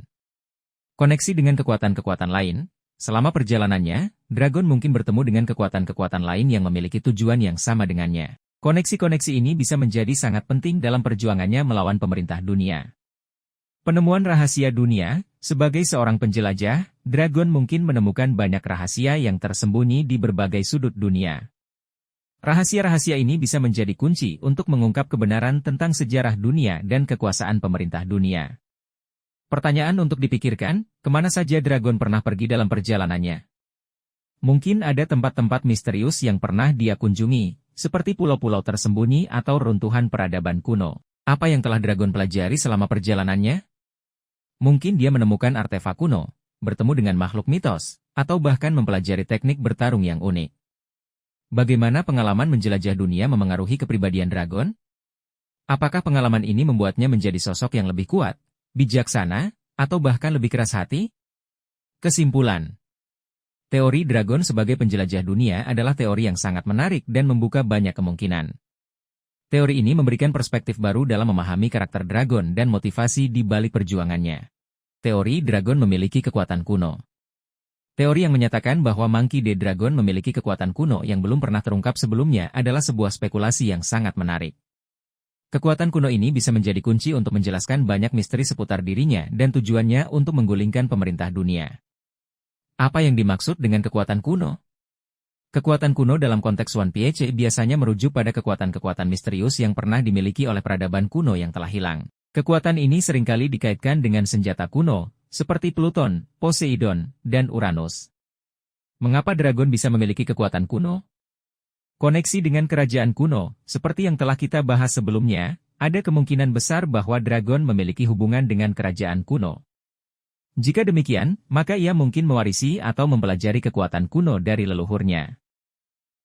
Koneksi dengan kekuatan-kekuatan lain. Selama perjalanannya, dragon mungkin bertemu dengan kekuatan-kekuatan lain yang memiliki tujuan yang sama dengannya. Koneksi-koneksi ini bisa menjadi sangat penting dalam perjuangannya melawan pemerintah dunia. Penemuan rahasia dunia. Sebagai seorang penjelajah, dragon mungkin menemukan banyak rahasia yang tersembunyi di berbagai sudut dunia. Rahasia-rahasia ini bisa menjadi kunci untuk mengungkap kebenaran tentang sejarah dunia dan kekuasaan pemerintah dunia. Pertanyaan untuk dipikirkan, kemana saja dragon pernah pergi dalam perjalanannya? Mungkin ada tempat-tempat misterius yang pernah dia kunjungi, seperti pulau-pulau tersembunyi atau runtuhan peradaban kuno. Apa yang telah dragon pelajari selama perjalanannya? Mungkin dia menemukan artefak kuno, bertemu dengan makhluk mitos, atau bahkan mempelajari teknik bertarung yang unik. Bagaimana pengalaman menjelajah dunia memengaruhi kepribadian dragon? Apakah pengalaman ini membuatnya menjadi sosok yang lebih kuat, bijaksana, atau bahkan lebih keras hati? Kesimpulan. Teori dragon sebagai penjelajah dunia adalah teori yang sangat menarik dan membuka banyak kemungkinan. Teori ini memberikan perspektif baru dalam memahami karakter dragon dan motivasi di balik perjuangannya. Teori dragon memiliki kekuatan kuno. Teori yang menyatakan bahwa Monkey D. Dragon memiliki kekuatan kuno yang belum pernah terungkap sebelumnya adalah sebuah spekulasi yang sangat menarik. Kekuatan kuno ini bisa menjadi kunci untuk menjelaskan banyak misteri seputar dirinya dan tujuannya untuk menggulingkan pemerintah dunia. Apa yang dimaksud dengan kekuatan kuno? Kekuatan kuno dalam konteks One Piece biasanya merujuk pada kekuatan-kekuatan misterius yang pernah dimiliki oleh peradaban kuno yang telah hilang. Kekuatan ini seringkali dikaitkan dengan senjata kuno, seperti Pluton, Poseidon, dan Uranus. Mengapa dragon bisa memiliki kekuatan kuno? Koneksi dengan kerajaan kuno, seperti yang telah kita bahas sebelumnya, ada kemungkinan besar bahwa dragon memiliki hubungan dengan kerajaan kuno. Jika demikian, maka ia mungkin mewarisi atau mempelajari kekuatan kuno dari leluhurnya.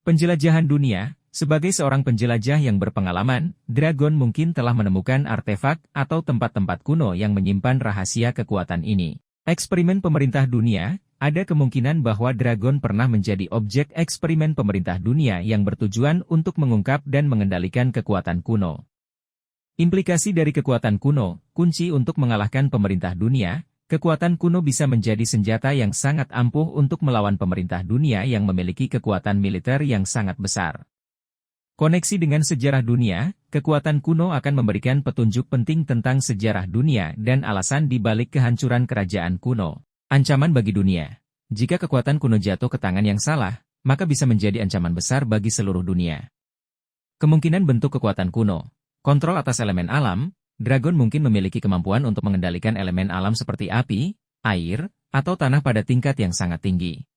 Penjelajahan dunia. Sebagai seorang penjelajah yang berpengalaman, dragon mungkin telah menemukan artefak atau tempat-tempat kuno yang menyimpan rahasia kekuatan ini. Eksperimen pemerintah dunia, ada kemungkinan bahwa dragon pernah menjadi objek eksperimen pemerintah dunia yang bertujuan untuk mengungkap dan mengendalikan kekuatan kuno. Implikasi dari kekuatan kuno, kunci untuk mengalahkan pemerintah dunia. Kekuatan kuno bisa menjadi senjata yang sangat ampuh untuk melawan pemerintah dunia yang memiliki kekuatan militer yang sangat besar. Koneksi dengan sejarah dunia, kekuatan kuno akan memberikan petunjuk penting tentang sejarah dunia dan alasan di balik kehancuran kerajaan kuno. Ancaman bagi dunia. Jika kekuatan kuno jatuh ke tangan yang salah, maka bisa menjadi ancaman besar bagi seluruh dunia. Kemungkinan bentuk kekuatan kuno. Kontrol atas elemen alam, dragon mungkin memiliki kemampuan untuk mengendalikan elemen alam seperti api, air, atau tanah pada tingkat yang sangat tinggi.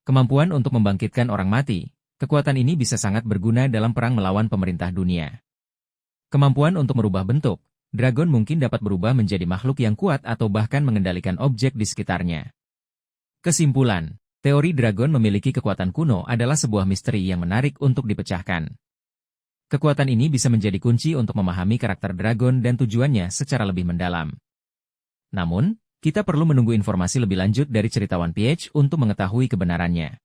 Kemampuan untuk membangkitkan orang mati. Kekuatan ini bisa sangat berguna dalam perang melawan pemerintah dunia. Kemampuan untuk merubah bentuk. Dragon mungkin dapat berubah menjadi makhluk yang kuat atau bahkan mengendalikan objek di sekitarnya. Kesimpulan, teori dragon memiliki kekuatan kuno adalah sebuah misteri yang menarik untuk dipecahkan. Kekuatan ini bisa menjadi kunci untuk memahami karakter dragon dan tujuannya secara lebih mendalam. Namun, kita perlu menunggu informasi lebih lanjut dari cerita One Piece untuk mengetahui kebenarannya.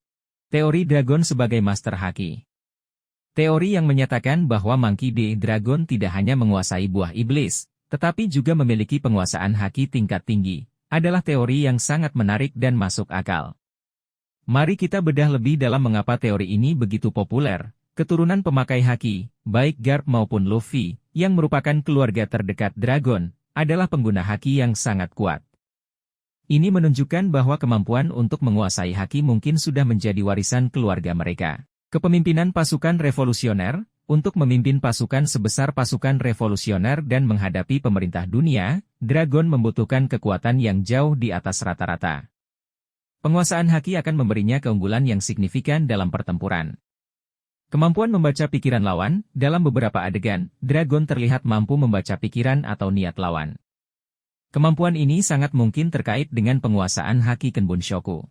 Teori dragon sebagai master haki. Teori yang menyatakan bahwa Monkey D. Dragon tidak hanya menguasai buah iblis, tetapi juga memiliki penguasaan haki tingkat tinggi, adalah teori yang sangat menarik dan masuk akal. Mari kita bedah lebih dalam mengapa teori ini begitu populer. Keturunan pemakai haki, baik Garp maupun Luffy, yang merupakan keluarga terdekat dragon, adalah pengguna haki yang sangat kuat. Ini menunjukkan bahwa kemampuan untuk menguasai haki mungkin sudah menjadi warisan keluarga mereka. Kepemimpinan pasukan revolusioner, untuk memimpin pasukan sebesar pasukan revolusioner dan menghadapi pemerintah dunia, dragon membutuhkan kekuatan yang jauh di atas rata-rata. Penguasaan haki akan memberinya keunggulan yang signifikan dalam pertempuran. Kemampuan membaca pikiran lawan, dalam beberapa adegan, dragon terlihat mampu membaca pikiran atau niat lawan. Kemampuan ini sangat mungkin terkait dengan penguasaan haki Kenbunshoku.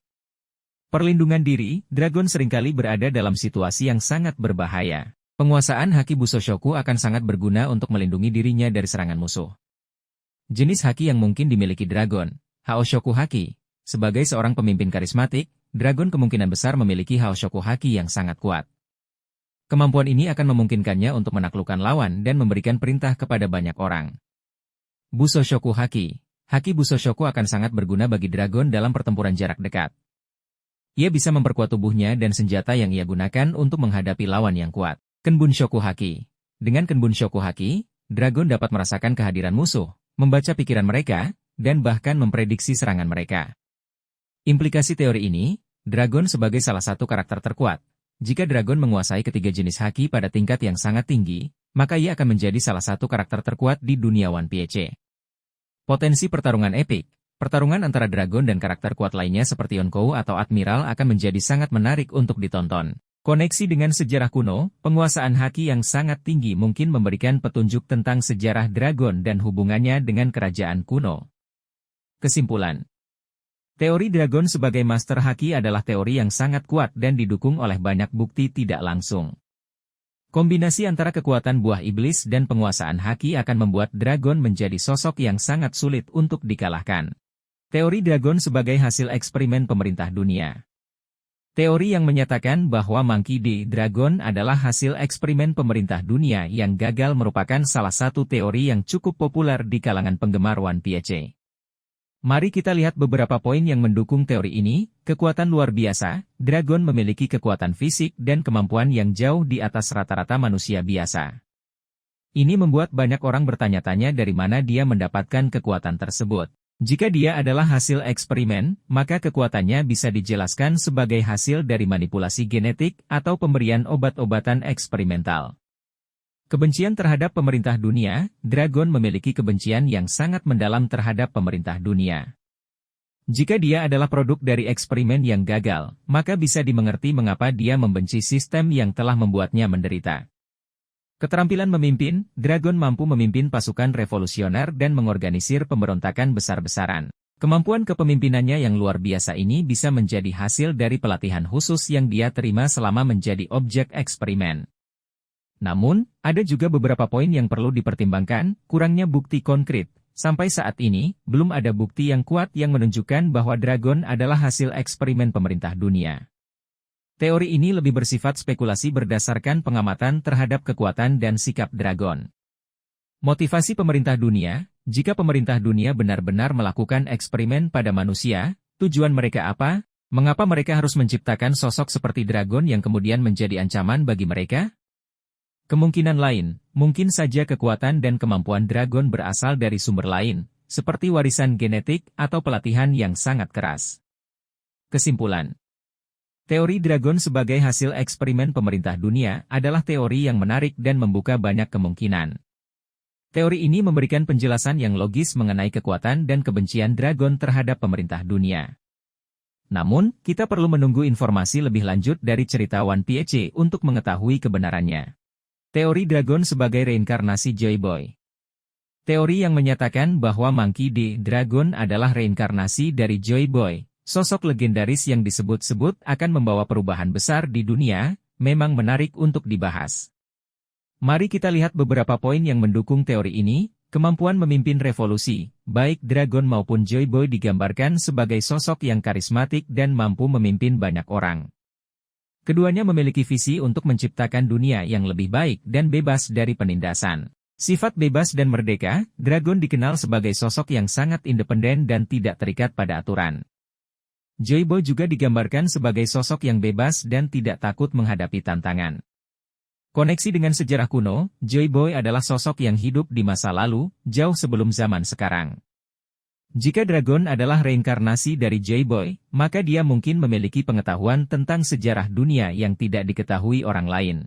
Perlindungan diri, dragon seringkali berada dalam situasi yang sangat berbahaya. Penguasaan haki Busoshoku akan sangat berguna untuk melindungi dirinya dari serangan musuh. Jenis haki yang mungkin dimiliki dragon, Haoshoku Haki. Sebagai seorang pemimpin karismatik, dragon kemungkinan besar memiliki Haoshoku Haki yang sangat kuat. Kemampuan ini akan memungkinkannya untuk menaklukkan lawan dan memberikan perintah kepada banyak orang. Busoshoku Haki. Haki Busoshoku akan sangat berguna bagi dragon dalam pertempuran jarak dekat. Ia bisa memperkuat tubuhnya dan senjata yang ia gunakan untuk menghadapi lawan yang kuat. Kenbunshoku Haki. Dengan Kenbunshoku Haki, dragon dapat merasakan kehadiran musuh, membaca pikiran mereka, dan bahkan memprediksi serangan mereka. Implikasi teori ini, dragon sebagai salah satu karakter terkuat. Jika dragon menguasai ketiga jenis haki pada tingkat yang sangat tinggi, maka ia akan menjadi salah satu karakter terkuat di dunia One Piece. Potensi pertarungan epik. Pertarungan antara dragon dan karakter kuat lainnya seperti Yonkou atau Admiral akan menjadi sangat menarik untuk ditonton. Koneksi dengan sejarah kuno, penguasaan haki yang sangat tinggi mungkin memberikan petunjuk tentang sejarah dragon dan hubungannya dengan kerajaan kuno. Kesimpulan. Teori dragon sebagai master haki adalah teori yang sangat kuat dan didukung oleh banyak bukti tidak langsung. Kombinasi antara kekuatan buah iblis dan penguasaan haki akan membuat dragon menjadi sosok yang sangat sulit untuk dikalahkan. Teori dragon sebagai hasil eksperimen pemerintah dunia. Teori yang menyatakan bahwa Monkey D. Dragon adalah hasil eksperimen pemerintah dunia yang gagal merupakan salah satu teori yang cukup populer di kalangan penggemar One Piece. Mari kita lihat beberapa poin yang mendukung teori ini. Kekuatan luar biasa, dragon memiliki kekuatan fisik dan kemampuan yang jauh di atas rata-rata manusia biasa. Ini membuat banyak orang bertanya-tanya dari mana dia mendapatkan kekuatan tersebut. Jika dia adalah hasil eksperimen, maka kekuatannya bisa dijelaskan sebagai hasil dari manipulasi genetik atau pemberian obat-obatan eksperimental. Kebencian terhadap pemerintah dunia, dragon memiliki kebencian yang sangat mendalam terhadap pemerintah dunia. Jika dia adalah produk dari eksperimen yang gagal, maka bisa dimengerti mengapa dia membenci sistem yang telah membuatnya menderita. Keterampilan memimpin, Dragon mampu memimpin pasukan revolusioner dan mengorganisir pemberontakan besar-besaran. Kemampuan kepemimpinannya yang luar biasa ini bisa menjadi hasil dari pelatihan khusus yang dia terima selama menjadi objek eksperimen. Namun, ada juga beberapa poin yang perlu dipertimbangkan, kurangnya bukti konkret. Sampai saat ini, belum ada bukti yang kuat yang menunjukkan bahwa Dragon adalah hasil eksperimen pemerintah dunia. Teori ini lebih bersifat spekulasi berdasarkan pengamatan terhadap kekuatan dan sikap Dragon. Motivasi pemerintah dunia, jika pemerintah dunia benar-benar melakukan eksperimen pada manusia, tujuan mereka apa? Mengapa mereka harus menciptakan sosok seperti Dragon yang kemudian menjadi ancaman bagi mereka? Kemungkinan lain, mungkin saja kekuatan dan kemampuan Dragon berasal dari sumber lain, seperti warisan genetik atau pelatihan yang sangat keras. Kesimpulan. Teori Dragon sebagai hasil eksperimen pemerintah dunia adalah teori yang menarik dan membuka banyak kemungkinan. Teori ini memberikan penjelasan yang logis mengenai kekuatan dan kebencian Dragon terhadap pemerintah dunia. Namun, kita perlu menunggu informasi lebih lanjut dari cerita One Piece untuk mengetahui kebenarannya. Teori Dragon sebagai reinkarnasi Joy Boy. Teori yang menyatakan bahwa Monkey D. Dragon adalah reinkarnasi dari Joy Boy, sosok legendaris yang disebut-sebut akan membawa perubahan besar di dunia, memang menarik untuk dibahas. Mari kita lihat beberapa poin yang mendukung teori ini. Kemampuan memimpin revolusi, baik Dragon maupun Joy Boy digambarkan sebagai sosok yang karismatik dan mampu memimpin banyak orang. Keduanya memiliki visi untuk menciptakan dunia yang lebih baik dan bebas dari penindasan. Sifat bebas dan merdeka, Dragon dikenal sebagai sosok yang sangat independen dan tidak terikat pada aturan. Joy Boy juga digambarkan sebagai sosok yang bebas dan tidak takut menghadapi tantangan. Koneksi dengan sejarah kuno, Joy Boy adalah sosok yang hidup di masa lalu, jauh sebelum zaman sekarang. Jika Dragon adalah reinkarnasi dari Joy Boy, maka dia mungkin memiliki pengetahuan tentang sejarah dunia yang tidak diketahui orang lain.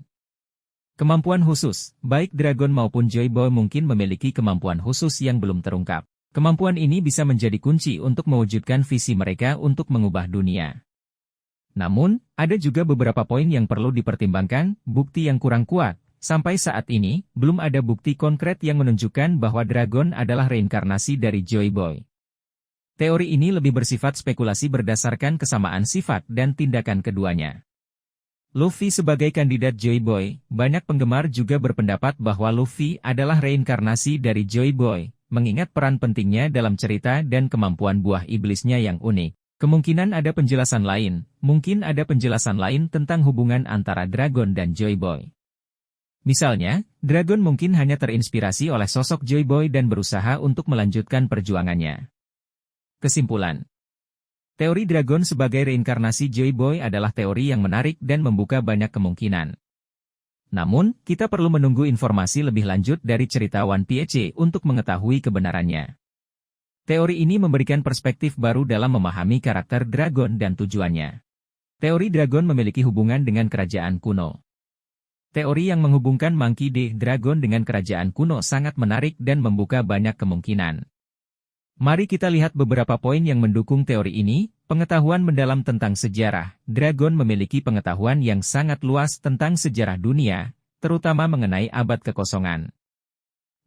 Kemampuan khusus, baik Dragon maupun Joy Boy mungkin memiliki kemampuan khusus yang belum terungkap. Kemampuan ini bisa menjadi kunci untuk mewujudkan visi mereka untuk mengubah dunia. Namun, ada juga beberapa poin yang perlu dipertimbangkan, bukti yang kurang kuat. Sampai saat ini, belum ada bukti konkret yang menunjukkan bahwa Dragon adalah reinkarnasi dari Joy Boy. Teori ini lebih bersifat spekulasi berdasarkan kesamaan sifat dan tindakan keduanya. Luffy sebagai kandidat Joy Boy, banyak penggemar juga berpendapat bahwa Luffy adalah reinkarnasi dari Joy Boy, mengingat peran pentingnya dalam cerita dan kemampuan buah iblisnya yang unik. Kemungkinan ada penjelasan lain, mungkin ada penjelasan lain tentang hubungan antara Dragon dan Joy Boy. Misalnya, Dragon mungkin hanya terinspirasi oleh sosok Joy Boy dan berusaha untuk melanjutkan perjuangannya. Kesimpulan. Teori Dragon sebagai reinkarnasi Joy Boy adalah teori yang menarik dan membuka banyak kemungkinan. Namun, kita perlu menunggu informasi lebih lanjut dari cerita One Piece untuk mengetahui kebenarannya. Teori ini memberikan perspektif baru dalam memahami karakter Dragon dan tujuannya. Teori Dragon memiliki hubungan dengan kerajaan kuno. Teori yang menghubungkan Monkey D. Dragon dengan kerajaan kuno sangat menarik dan membuka banyak kemungkinan. Mari kita lihat beberapa poin yang mendukung teori ini. Pengetahuan mendalam tentang sejarah. Dragon memiliki pengetahuan yang sangat luas tentang sejarah dunia, terutama mengenai abad kekosongan.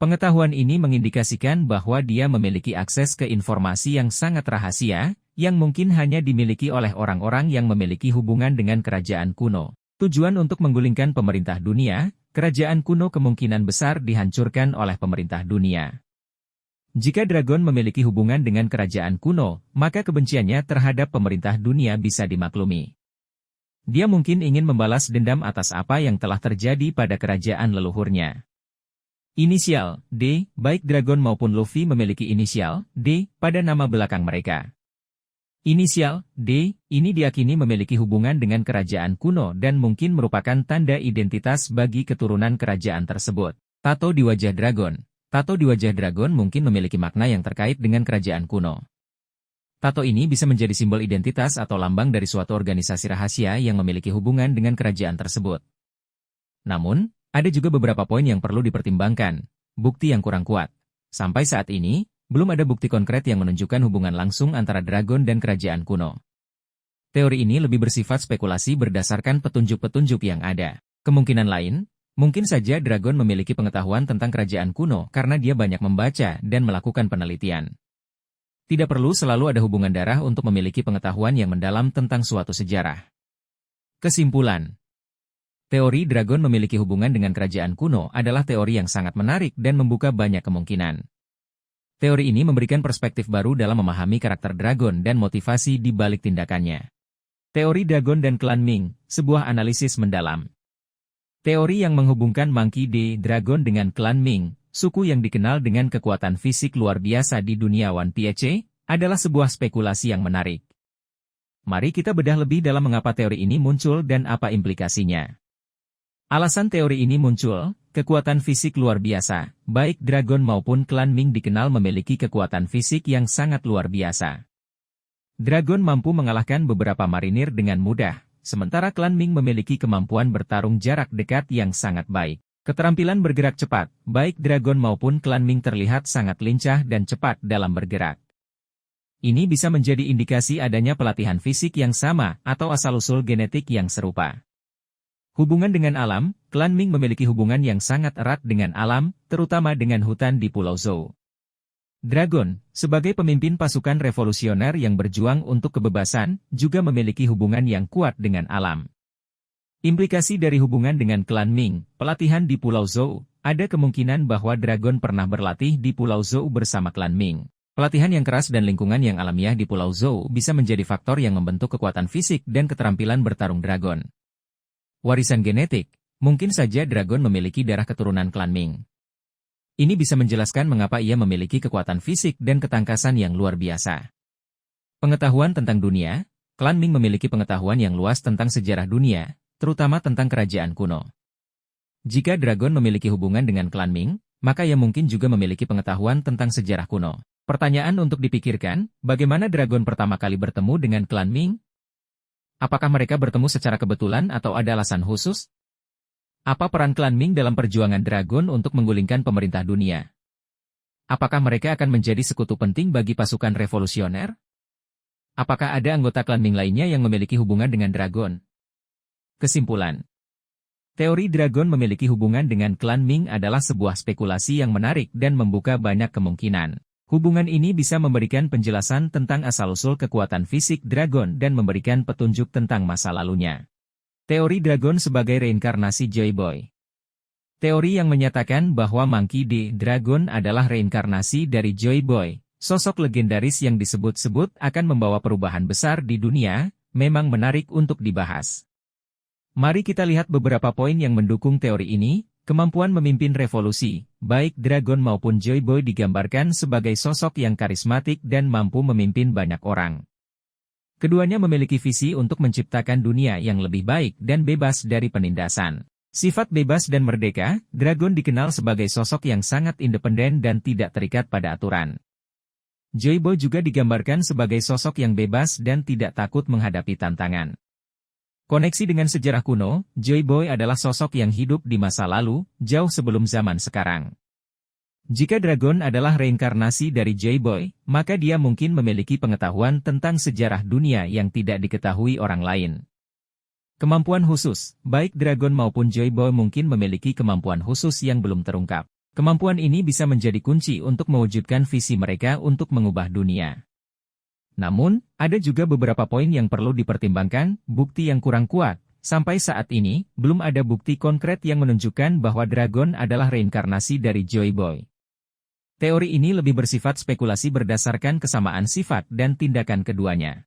Pengetahuan ini mengindikasikan bahwa dia memiliki akses ke informasi yang sangat rahasia, yang mungkin hanya dimiliki oleh orang-orang yang memiliki hubungan dengan kerajaan kuno. Tujuan untuk menggulingkan pemerintah dunia, kerajaan kuno kemungkinan besar dihancurkan oleh pemerintah dunia. Jika Dragon memiliki hubungan dengan kerajaan kuno, maka kebenciannya terhadap pemerintah dunia bisa dimaklumi. Dia mungkin ingin membalas dendam atas apa yang telah terjadi pada kerajaan leluhurnya. Inisial D, baik Dragon maupun Luffy memiliki inisial D pada nama belakang mereka. Inisial D ini diyakini memiliki hubungan dengan kerajaan kuno dan mungkin merupakan tanda identitas bagi keturunan kerajaan tersebut. Tato di wajah Dragon. Tato di wajah Dragon mungkin memiliki makna yang terkait dengan kerajaan kuno. Tato ini bisa menjadi simbol identitas atau lambang dari suatu organisasi rahasia yang memiliki hubungan dengan kerajaan tersebut. Namun, ada juga beberapa poin yang perlu dipertimbangkan. Bukti yang kurang kuat. Sampai saat ini, belum ada bukti konkret yang menunjukkan hubungan langsung antara dragon dan kerajaan kuno. Teori ini lebih bersifat spekulasi berdasarkan petunjuk-petunjuk yang ada. Kemungkinan lain, mungkin saja dragon memiliki pengetahuan tentang kerajaan kuno karena dia banyak membaca dan melakukan penelitian. Tidak perlu selalu ada hubungan darah untuk memiliki pengetahuan yang mendalam tentang suatu sejarah. Kesimpulan: teori dragon memiliki hubungan dengan kerajaan kuno adalah teori yang sangat menarik dan membuka banyak kemungkinan. Teori ini memberikan perspektif baru dalam memahami karakter dragon dan motivasi di balik tindakannya. Teori dragon dan klan Ming, sebuah analisis mendalam. Teori yang menghubungkan Monkey D. Dragon dengan klan Ming, suku yang dikenal dengan kekuatan fisik luar biasa di dunia One Piece, adalah sebuah spekulasi yang menarik. Mari kita bedah lebih dalam mengapa teori ini muncul dan apa implikasinya. Alasan teori ini muncul, kekuatan fisik luar biasa, baik dragon maupun klan Ming dikenal memiliki kekuatan fisik yang sangat luar biasa. Dragon mampu mengalahkan beberapa marinir dengan mudah, sementara klan Ming memiliki kemampuan bertarung jarak dekat yang sangat baik. Keterampilan bergerak cepat, baik dragon maupun klan Ming terlihat sangat lincah dan cepat dalam bergerak. Ini bisa menjadi indikasi adanya pelatihan fisik yang sama atau asal-usul genetik yang serupa. Hubungan dengan alam, klan Ming memiliki hubungan yang sangat erat dengan alam, terutama dengan hutan di Pulau Zou. Dragon, sebagai pemimpin pasukan revolusioner yang berjuang untuk kebebasan, juga memiliki hubungan yang kuat dengan alam. Implikasi dari hubungan dengan klan Ming, pelatihan di Pulau Zou, ada kemungkinan bahwa Dragon pernah berlatih di Pulau Zou bersama klan Ming. Pelatihan yang keras dan lingkungan yang alamiah di Pulau Zou bisa menjadi faktor yang membentuk kekuatan fisik dan keterampilan bertarung Dragon. Warisan genetik, mungkin saja Dragon memiliki darah keturunan klan Ming. Ini bisa menjelaskan mengapa ia memiliki kekuatan fisik dan ketangkasan yang luar biasa. Pengetahuan tentang dunia, klan Ming memiliki pengetahuan yang luas tentang sejarah dunia, terutama tentang kerajaan kuno. Jika Dragon memiliki hubungan dengan klan Ming, maka ia mungkin juga memiliki pengetahuan tentang sejarah kuno. Pertanyaan untuk dipikirkan, bagaimana Dragon pertama kali bertemu dengan klan Ming? Apakah mereka bertemu secara kebetulan atau ada alasan khusus? Apa peran klan Ming dalam perjuangan Dragon untuk menggulingkan pemerintah dunia? Apakah mereka akan menjadi sekutu penting bagi pasukan revolusioner? Apakah ada anggota klan Ming lainnya yang memiliki hubungan dengan Dragon? Kesimpulan: teori Dragon memiliki hubungan dengan klan Ming adalah sebuah spekulasi yang menarik dan membuka banyak kemungkinan. Hubungan ini bisa memberikan penjelasan tentang asal-usul kekuatan fisik Dragon dan memberikan petunjuk tentang masa lalunya. Teori Dragon sebagai reinkarnasi Joy Boy. Teori yang menyatakan bahwa Monkey D. Dragon adalah reinkarnasi dari Joy Boy, sosok legendaris yang disebut-sebut akan membawa perubahan besar di dunia, memang menarik untuk dibahas. Mari kita lihat beberapa poin yang mendukung teori ini. Kemampuan memimpin revolusi, baik Dragon maupun Joy Boy digambarkan sebagai sosok yang karismatik dan mampu memimpin banyak orang. Keduanya memiliki visi untuk menciptakan dunia yang lebih baik dan bebas dari penindasan. Sifat bebas dan merdeka, Dragon dikenal sebagai sosok yang sangat independen dan tidak terikat pada aturan. Joy Boy juga digambarkan sebagai sosok yang bebas dan tidak takut menghadapi tantangan. Koneksi dengan sejarah kuno, Joy Boy adalah sosok yang hidup di masa lalu, jauh sebelum zaman sekarang. Jika Dragon adalah reinkarnasi dari Joy Boy, maka dia mungkin memiliki pengetahuan tentang sejarah dunia yang tidak diketahui orang lain. Kemampuan khusus, baik Dragon maupun Joy Boy mungkin memiliki kemampuan khusus yang belum terungkap. Kemampuan ini bisa menjadi kunci untuk mewujudkan visi mereka untuk mengubah dunia. Namun, ada juga beberapa poin yang perlu dipertimbangkan, bukti yang kurang kuat. Sampai saat ini, belum ada bukti konkret yang menunjukkan bahwa Dragon adalah reinkarnasi dari Joy Boy. Teori ini lebih bersifat spekulasi berdasarkan kesamaan sifat dan tindakan keduanya.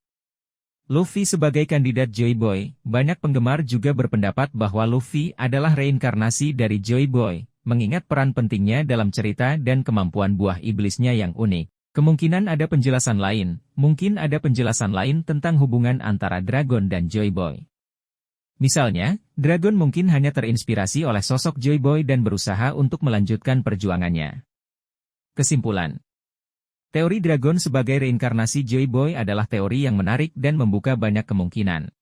Luffy sebagai kandidat Joy Boy, banyak penggemar juga berpendapat bahwa Luffy adalah reinkarnasi dari Joy Boy, mengingat peran pentingnya dalam cerita dan kemampuan buah iblisnya yang unik. Kemungkinan ada penjelasan lain, mungkin ada penjelasan lain tentang hubungan antara Dragon dan Joy Boy. Misalnya, Dragon mungkin hanya terinspirasi oleh sosok Joy Boy dan berusaha untuk melanjutkan perjuangannya. Kesimpulan: teori Dragon sebagai reinkarnasi Joy Boy adalah teori yang menarik dan membuka banyak kemungkinan.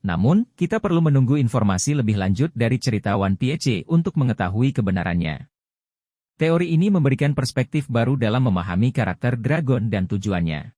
Namun, kita perlu menunggu informasi lebih lanjut dari cerita One Piece untuk mengetahui kebenarannya. Teori ini memberikan perspektif baru dalam memahami karakter dragon dan tujuannya.